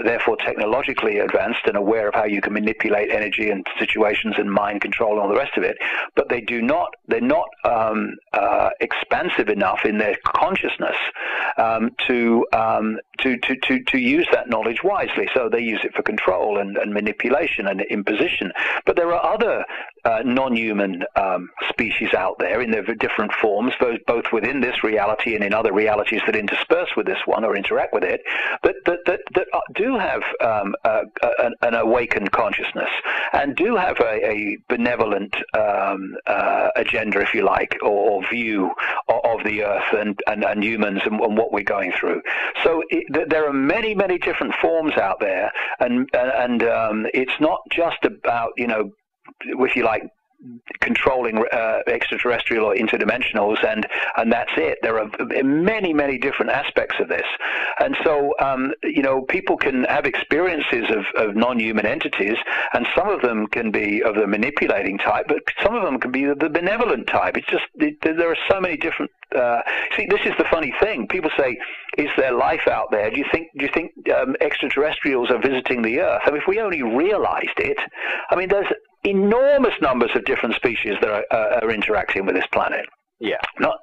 therefore technologically advanced and aware of how you can manipulate energy and situations and mind control and all the rest of it, but they're not expansive enough in their consciousness to use that knowledge wisely. So they use it for control and manipulation and imposition. But there are other non-human species out there in their different forms, both within this reality and in other realities that intersperse with this one or interact with it, that do have an awakened consciousness and do have a benevolent agenda, if you like, or view of the Earth and humans and what we're going through. So there are many, many different forms out there, and it's not just about, if you like, controlling extraterrestrial or interdimensionals, and that's it. There are many, many different aspects of this, and so people can have experiences of non-human entities, and some of them can be of the manipulating type, but some of them can be of the benevolent type. It's just there are so many different. See, this is the funny thing. People say, "Is there life out there? Do you think extraterrestrials are visiting the Earth?" I mean, if we only realized it, I mean, there's enormous numbers of different species that are interacting with this planet. Yeah.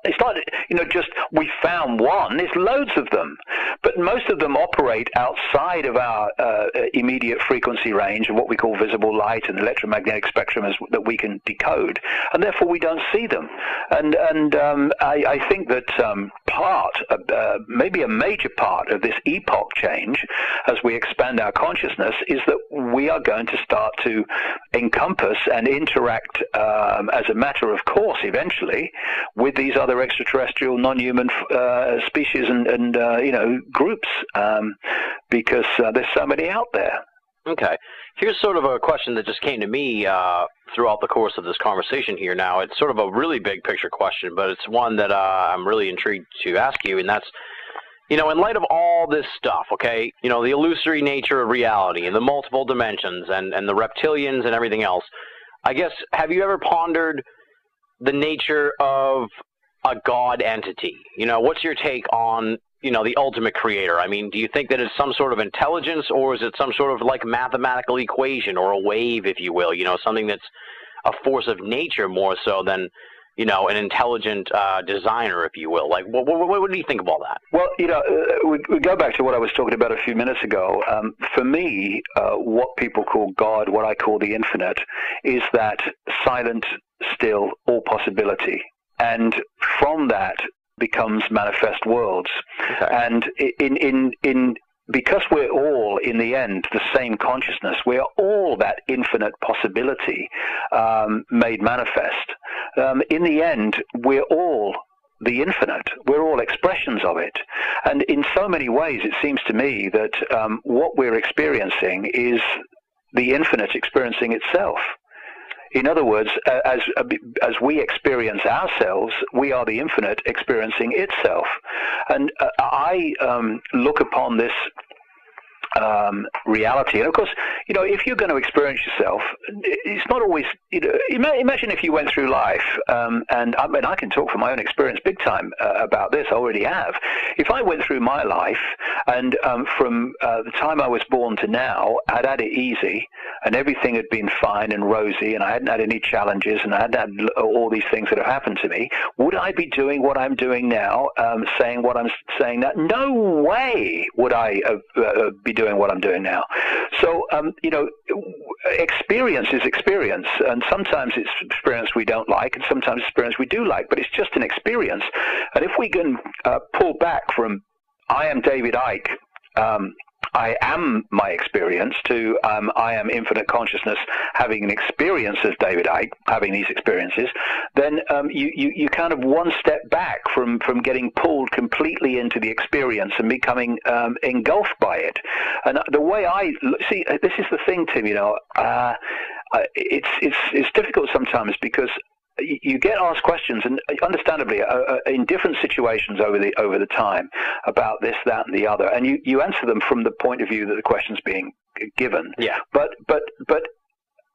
It's not, just we found one. There's loads of them, but most of them operate outside of our immediate frequency range of what we call visible light and electromagnetic spectrum that we can decode, and therefore we don't see them. And I think that maybe a major part of this epoch change, as we expand our consciousness, is that we are going to start to encompass and interact as a matter of course eventually with these other extraterrestrial non-human species and groups, because there's so many out there. Okay. Here's sort of a question that just came to me throughout the course of this conversation here now. It's sort of a really big picture question, but it's one that I'm really intrigued to ask you, and that's, in light of all this stuff, okay, the illusory nature of reality and the multiple dimensions and the reptilians and everything else, I guess, have you ever pondered the nature of a God entity? What's your take on, the ultimate creator? I mean, do you think that it's some sort of intelligence, or is it some sort of like mathematical equation or a wave, if you will, something that's a force of nature more so than, an intelligent designer, if you will? Like, what do you think of all that? Well, we go back to what I was talking about a few minutes ago. For me, what people call God, what I call the infinite, is that silent, still, all possibility. And from that becomes manifest worlds. Okay. And because we're all, in the end, the same consciousness, we're all that infinite possibility made manifest. In the end, we're all the infinite. We're all expressions of it. And in so many ways, it seems to me that what we're experiencing is the infinite experiencing itself. In other words, as we experience ourselves, we are the infinite experiencing itself. And I look upon this reality. And of course, if you're going to experience yourself, it's not always, imagine if you went through life, and I mean, I can talk from my own experience big time about this, I already have. If I went through my life, and from the time I was born to now, I'd had it easy, and everything had been fine and rosy, and I hadn't had any challenges, and I hadn't had all these things that have happened to me, would I be doing what I'm doing now, saying what I'm saying now? No way would I be doing what I'm doing now. So, experience is experience, and sometimes it's experience we don't like, and sometimes it's experience we do like, but it's just an experience. And if we can pull back from I am David Icke, I am my experience, to I am infinite consciousness having an experience as David Icke, having these experiences, then you kind of one step back from getting pulled completely into the experience and becoming engulfed by it. And the way I see, this is the thing, Tim, it's difficult sometimes because you get asked questions, and understandably, in different situations over the time about this, that, and the other, and you answer them from the point of view that the question's being given. Yeah. But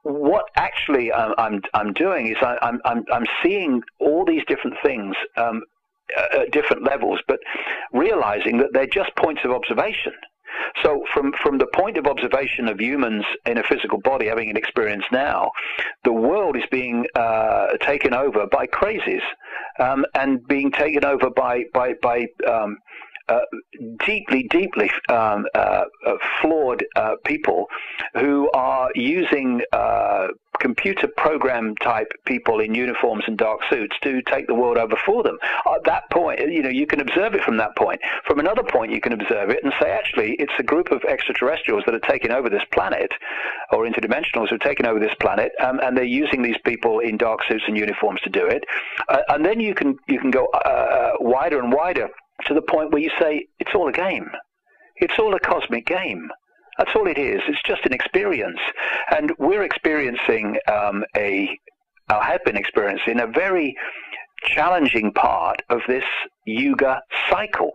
what actually I'm doing is I'm seeing all these different things at different levels, but realizing that they're just points of observation. So from the point of observation of humans in a physical body having an experience now, the world is being taken over by crazies, and being taken over by deeply flawed people who are using computer program type people in uniforms and dark suits to take the world over for them. At that point, you can observe it from that point. From another point, you can observe it and say, actually, it's a group of extraterrestrials that are taking over this planet, or interdimensionals who are taking over this planet, and they're using these people in dark suits and uniforms to do it. And then you can go wider and wider to the point where you say, it's all a game. It's all a cosmic game. That's all it is. It's just an experience. And we're experiencing have been experiencing a very challenging part of this yuga cycle,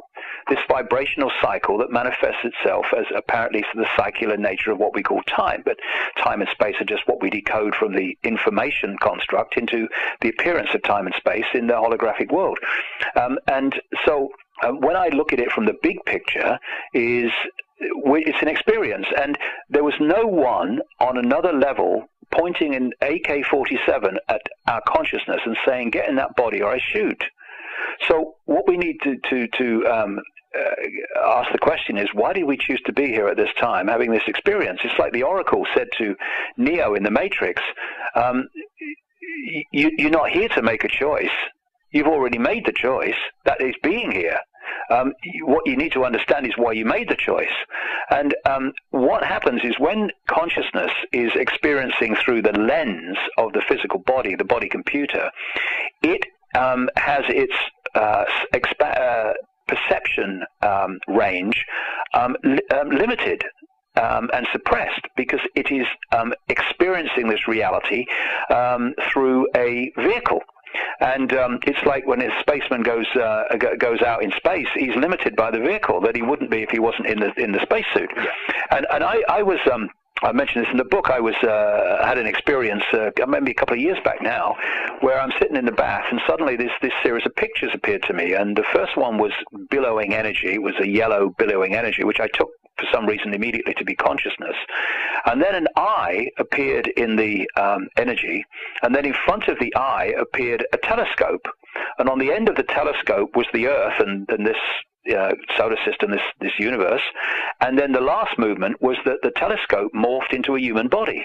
this vibrational cycle that manifests itself as apparently the cyclic nature of what we call time. But time and space are just what we decode from the information construct into the appearance of time and space in the holographic world. And so when I look at it from the big picture, it's an experience. And there was no one on another level pointing an AK-47 at our consciousness and saying, get in that body or I shoot. So what we need to ask the question is, why did we choose to be here at this time, having this experience? It's like the Oracle said to Neo in the Matrix, you're not here to make a choice. You've already made the choice. That is being here. What you need to understand is why you made the choice. And what happens is when consciousness is experiencing through the lens of the physical body, the body computer, it has its perception range limited and suppressed, because it is experiencing this reality through a vehicle. And it's like when a spaceman goes out in space, he's limited by the vehicle that he wouldn't be if he wasn't in the spacesuit. Yeah. And I was I mentioned this in the book. I was had an experience maybe a couple of years back now, where I'm sitting in the bath and suddenly this series of pictures appeared to me. And the first one was billowing energy. It was a yellow billowing energy, which I took for some reason immediately to be consciousness. And then an eye appeared in the energy, and then in front of the eye appeared a telescope. And on the end of the telescope was the Earth and this solar system, this universe. And then the last movement was that the telescope morphed into a human body.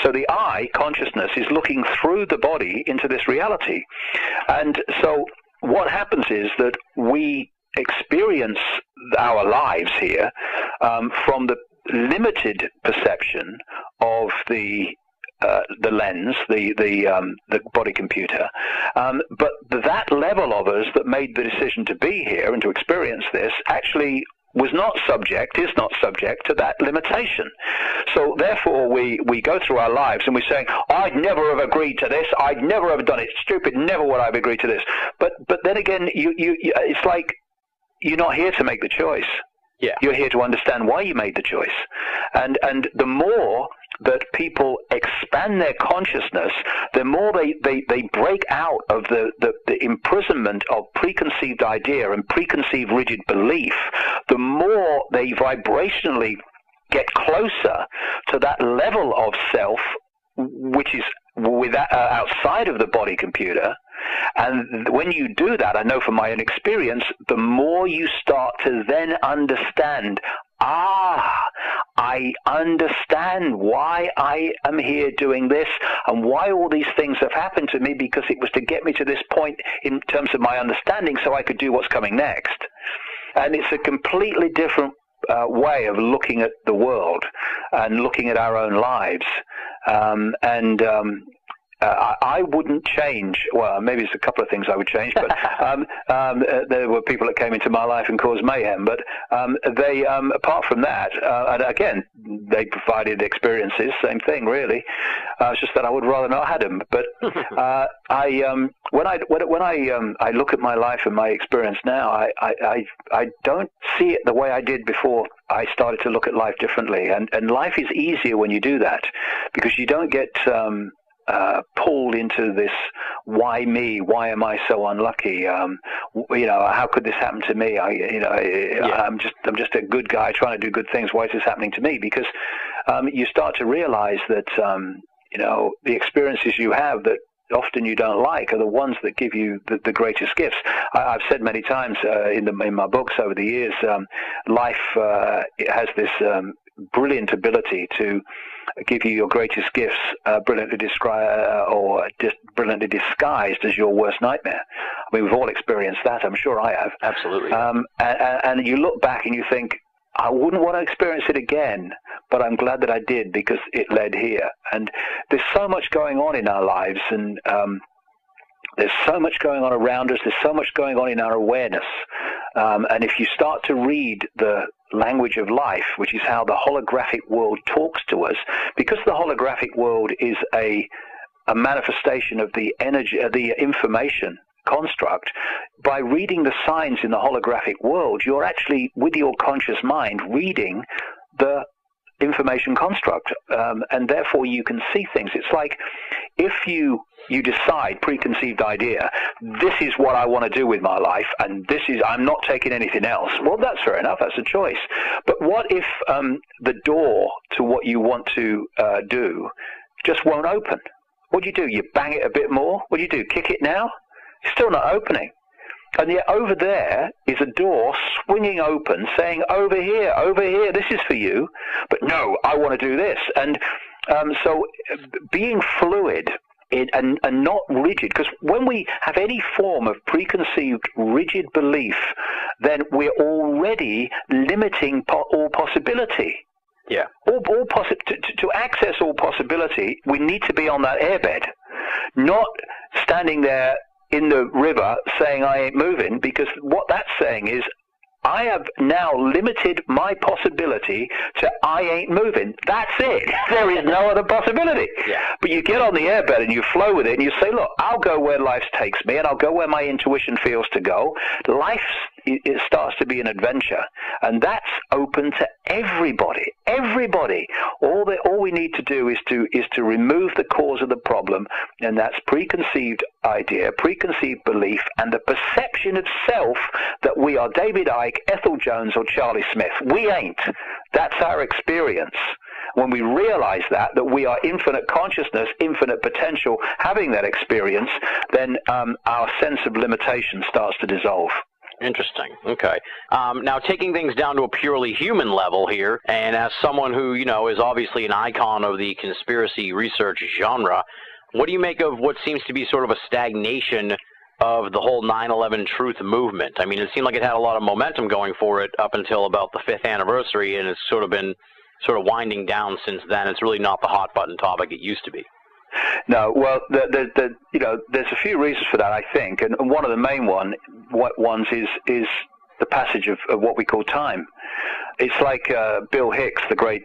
So the eye, consciousness, is looking through the body into this reality. And so what happens is that we experience our lives here from the limited perception of the lens, the body computer, but that level of us that made the decision to be here and to experience this actually is not subject to that limitation. So therefore we go through our lives and we're saying, I'd never have agreed to this, I'd never have done it, stupid, never would I have agreed to this. But then again, it's like you're not here to make the choice. Yeah. You're here to understand why you made the choice. And the more that people expand their consciousness, the more they break out of the imprisonment of preconceived idea and preconceived rigid belief, the more they vibrationally get closer to that level of self, which is outside of the body computer. And when you do that, I know from my own experience, the more you start to then understand, I understand why I am here doing this and why all these things have happened to me, because it was to get me to this point in terms of my understanding so I could do what's coming next. And it's a completely different way of looking at the world and looking at our own lives. I wouldn't change. Well, maybe it's a couple of things I would change, but there were people that came into my life and caused mayhem. But they, apart from that, and again, they provided experiences. Same thing, really. It's just that I would rather not have them. But when I look at my life and my experience now, I don't see it the way I did before I started to look at life differently. And life is easier when you do that, because you don't get pulled into this, why me? Why am I so unlucky? How could this happen to me? I'm just a good guy trying to do good things. Why is this happening to me? Because you start to realize that the experiences you have that often you don't like are the ones that give you the greatest gifts. I've said many times in my books over the years, life has this brilliant ability to give you your greatest gifts, brilliantly brilliantly disguised as your worst nightmare. I mean, we've all experienced that. I'm sure I have. Absolutely. And you look back and you think, I wouldn't want to experience it again, but I'm glad that I did because it led here. And there's so much going on in our lives, and there's so much going on around us. There's so much going on in our awareness. And if you start to read the language of life, which is how the holographic world talks to us, because the holographic world is a manifestation of the energy, the information construct, by reading the signs in the holographic world, you're actually, with your conscious mind, reading the information construct, and therefore you can see things. It's like if you decide, preconceived idea, this is what I want to do with my life, and I'm not taking anything else. Well, that's fair enough. That's a choice. But what if the door to what you want to do just won't open? What do? You bang it a bit more? What do? Kick it now? It's still not opening. And yet over there is a door swinging open saying, over here, this is for you. But no, I want to do this. And so being fluid and not rigid, because when we have any form of preconceived rigid belief, then we're already limiting all possibility. Yeah. To access all possibility, we need to be on that airbed, not standing there in the river saying I ain't moving, because what that's saying is I have now limited my possibility to I ain't moving. That's it. There is no other possibility. Yeah. But you get on the airbed and you flow with it and you say, look, I'll go where life takes me and I'll go where my intuition feels to go. Life, it starts to be an adventure, and that's open to everybody. Everybody. All we need to do is to remove the cause of the problem, and that's preconceived idea, preconceived belief, and the perception of self that we are David Icke, Ethel Jones, or Charlie Smith. We ain't. That's our experience. When we realize that we are infinite consciousness, infinite potential, having that experience, then our sense of limitation starts to dissolve. Interesting. Okay. Now, taking things down to a purely human level here, and as someone who, is obviously an icon of the conspiracy research genre, what do you make of what seems to be sort of a stagnation of the whole 9/11 truth movement? I mean, it seemed like it had a lot of momentum going for it up until about the 5th anniversary, and it's sort of been winding down since then. It's really not the hot button topic it used to be. No, well, there's a few reasons for that, I think, and one of the main ones is the passage of what we call time. It's like Bill Hicks, the great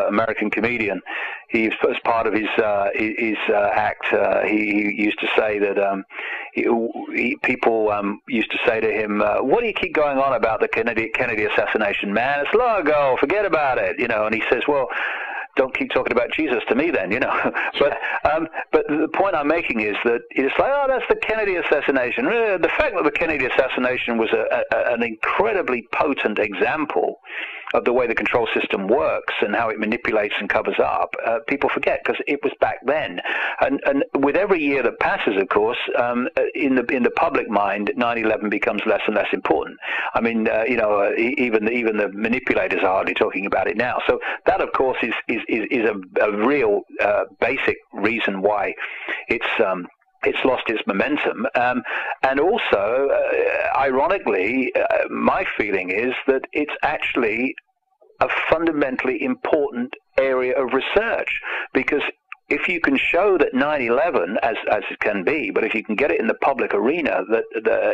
American comedian. He, as part of his act, he used to say that people used to say to him, "What do you keep going on about the Kennedy assassination, man? It's long ago. Forget about it." And he says, "Well, don't keep talking about Jesus to me then, But the point I'm making is that it's like, oh, that's the Kennedy assassination. The fact that the Kennedy assassination was an incredibly potent example of the way the control system works and how it manipulates and covers up, people forget, because it was back then. And with every year that passes, of course, in the public mind, 9/11 becomes less and less important. I mean, even the manipulators are hardly talking about it now. So that, of course, is a real basic reason why it's lost its momentum. And also, ironically, my feeling is that it's actually a fundamentally important area of research, because if you can show that 9/11, as it can be, but if you can get it in the public arena that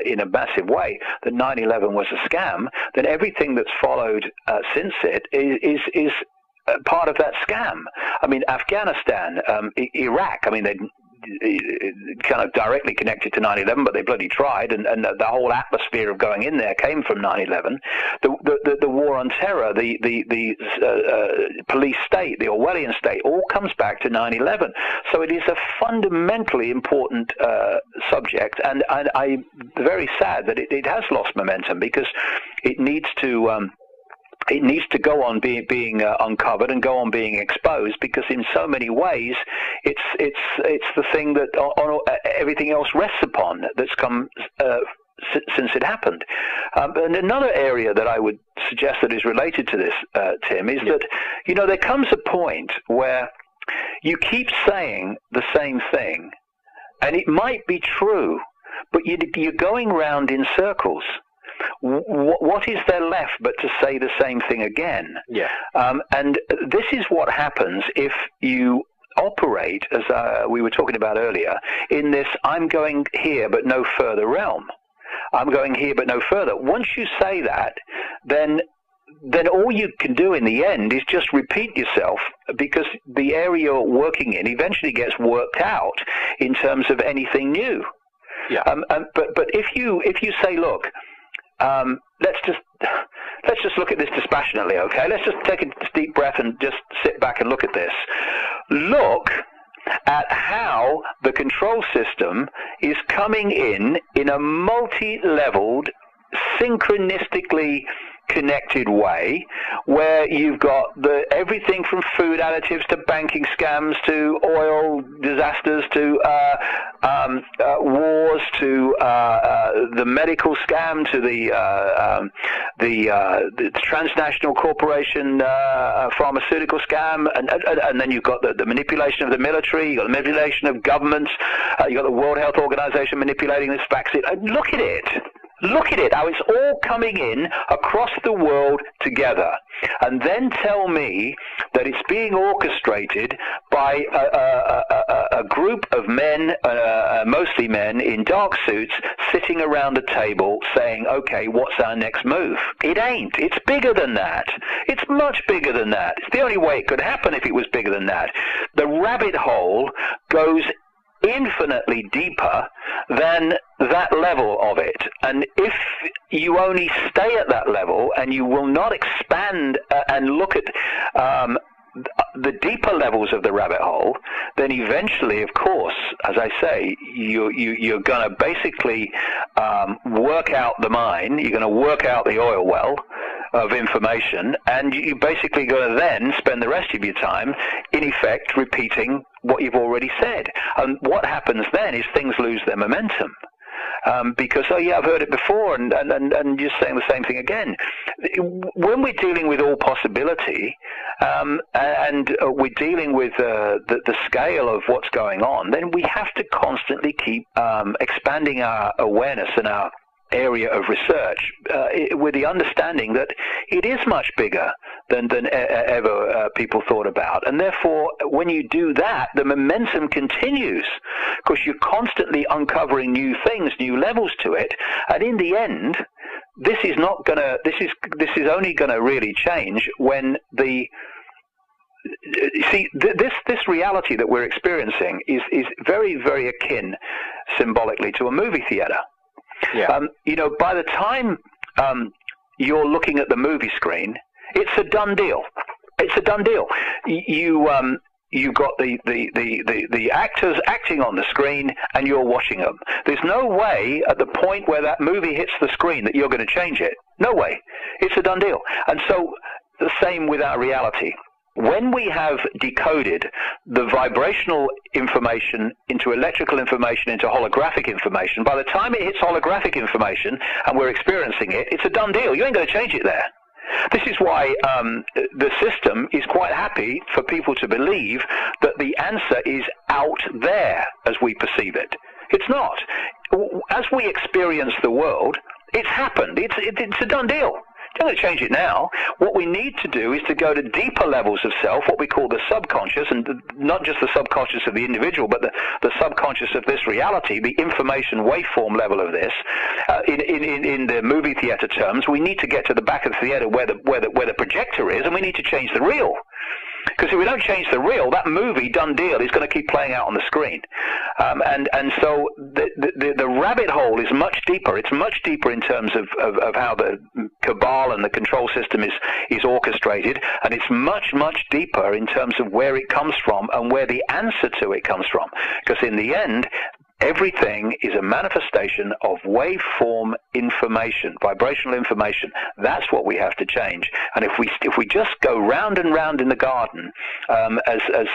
in a massive way that 9/11 was a scam, then everything that's followed since it is part of that scam. I mean, Afghanistan, Iraq, I mean, they kind of directly connected to 9/11, but they bloody tried, and the whole atmosphere of going in there came from 9/11. The war on terror, the police state, the Orwellian state, all comes back to 9/11. So it is a fundamentally important subject, and I'm very sad that it has lost momentum, because it needs to go on being uncovered and go on being exposed, because in so many ways it's the thing that everything else rests upon, that's come since it happened. And another area that I would suggest that is related to this, Tim, is that, you know, there comes a point where you keep saying the same thing, and it might be true, but you're going round in circles. What is there left but to say the same thing again? Yeah. And this is what happens if you operate, as we were talking about earlier, in this I'm going here but no further realm. I'm going here but no further. Once you say that, then all you can do in the end is just repeat yourself, because the area you're working in eventually gets worked out in terms of anything new. Yeah. But if you say, look, let's just look at this dispassionately, okay? Let's just take a deep breath and just sit back and look at this. Look at how the control system is coming in a multi-leveled, synchronistically connected way, where you've got everything from food additives to banking scams to oil disasters to wars to the medical scam to the transnational corporation pharmaceutical scam, and then you've got the manipulation of the military, you've got the manipulation of governments, you've got the World Health Organization manipulating this vaccine. Look at it. Look at it, how it's all coming in across the world together. And then tell me that it's being orchestrated by a group of men, mostly men, in dark suits, sitting around a table saying, okay, what's our next move? It ain't. It's bigger than that. It's much bigger than that. It's the only way it could happen if it was bigger than that. The rabbit hole goes infinitely deeper than that level of it, and if you only stay at that level and you will not expand and look at the deeper levels of the rabbit hole, then eventually, of course, as I say, you're going to basically work out the mine, you're going to work out the oil well of information, and you basically going to then spend the rest of your time, in effect, repeating what you've already said. And what happens then is things lose their momentum. Because, oh yeah, I've heard it before, and you're saying the same thing again. When we're dealing with all possibility, and we're dealing with the scale of what's going on, then we have to constantly keep expanding our awareness and our area of research with the understanding that it is much bigger than ever people thought about. And therefore, when you do that, the momentum continues, because you're constantly uncovering new things, new levels to it. And in the end, this is only gonna really change when this reality that we're experiencing is very, very akin symbolically to a movie theater. Yeah. You know, by the time you're looking at the screen, it's a done deal. It's a done deal. You've got the actors acting on the screen, and you're watching them. There's no way at the point where that movie hits the screen that you're going to change it. No way. It's a done deal. And so the same with our reality. When we have decoded the vibrational information into electrical information, into holographic information, by the time it hits holographic information and we're experiencing it, it's a done deal. You ain't going to change it there. This is why the system is quite happy for people to believe that the answer is out there as we perceive it. It's not. As we experience the world, it's happened. It's a done deal. You're not going to change it now. What we need to do is to go to deeper levels of self, what we call the subconscious, and not just the subconscious of the individual, but the subconscious of this reality, the information waveform level of this. In the movie theater terms, we need to get to the back of the theater where the projector is, and we need to change the reel. Because if we don't change the reel, that movie, done deal, is going to keep playing out on the screen. And so the rabbit hole is much deeper. It's much deeper in terms of how the cabal and the control system is orchestrated. And it's much, much deeper in terms of where it comes from and where the answer to it comes from. Because in the end, Everything is a manifestation of waveform information, vibrational information. That's what we have to change. And if we just go round and round in the garden, as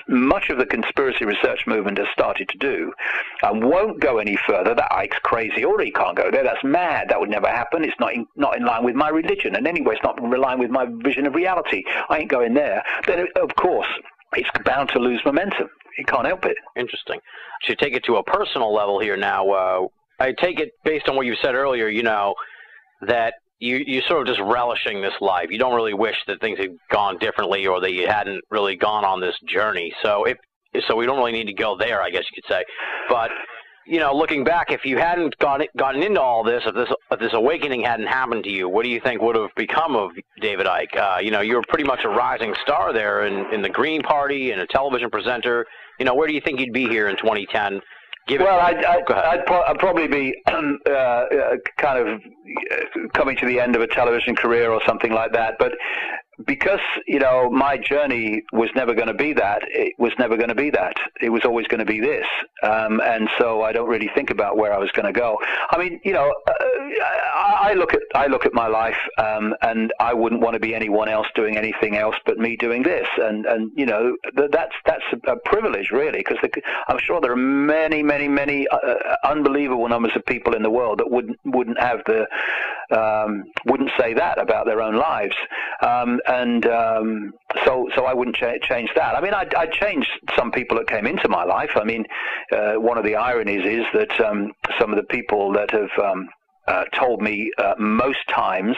much of the conspiracy research movement has started to do, and won't go any further, that Ike's crazy, or he can't go there, that's mad, that would never happen, it's not in line with my religion, and anyway, it's not in line with my vision of reality, I ain't going there, then of course, it's bound to lose momentum. You can't help it. Interesting. To take it to a personal level here now, I take it based on what you said earlier, you know, that you're sort of just relishing this life. You don't really wish that things had gone differently or that you hadn't really gone on this journey. So we don't really need to go there, I guess you could say. But, you know, looking back, if you hadn't gotten into all this, if this awakening hadn't happened to you, what do you think would have become of David Icke? You know, you were pretty much a rising star there in the Green Party and a television presenter. You know, where do you think you'd be here in 2010? Well, I'd probably be kind of coming to the end of a television career or something like that. But because, you know, my journey was never going to be that, it was never going to be that. It was always going to be this. And so I don't really think about where I was going to go. I mean, you know, I look at my life, and I wouldn't want to be anyone else doing anything else but me doing this. And you know, that's a privilege, really, because I'm sure there are many unbelievable numbers of people in the world that wouldn't have the wouldn't say that about their own lives. So I wouldn't change that. I mean, I'd change some people that came into my life. I mean, one of the ironies is that some of the people that have told me most times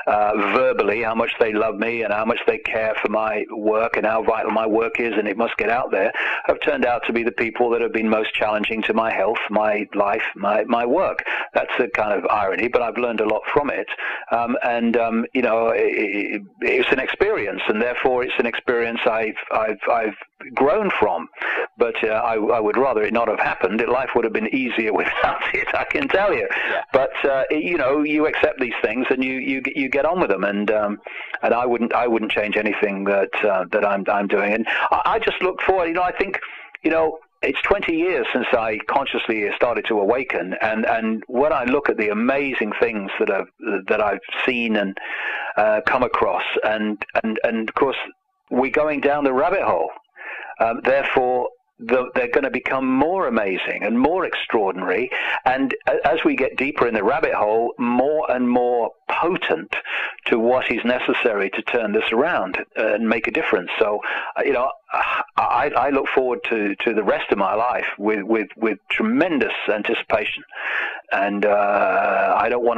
verbally how much they love me and how much they care for my work and how vital my work is and it must get out there, have turned out to be the people that have been most challenging to my health, my life, my work. That's a kind of irony, but I've learned a lot from it. You know, it's an experience, and therefore it's an experience I've grown from. But I would rather it not have happened. Life would have been easier without it, I can tell you. Yeah. But you know, you accept these things and you get on with them, and I wouldn't change anything that I'm doing. And I just look forward. You know, I think, you know, it's 20 years since I consciously started to awaken, and when I look at the amazing things that I've seen and come across, and of course we're going down the rabbit hole. Therefore, they're going to become more amazing and more extraordinary, and as we get deeper in the rabbit hole, more and more potent to what is necessary to turn this around and make a difference. So, you know, I look forward to the rest of my life with tremendous anticipation, and I don't want to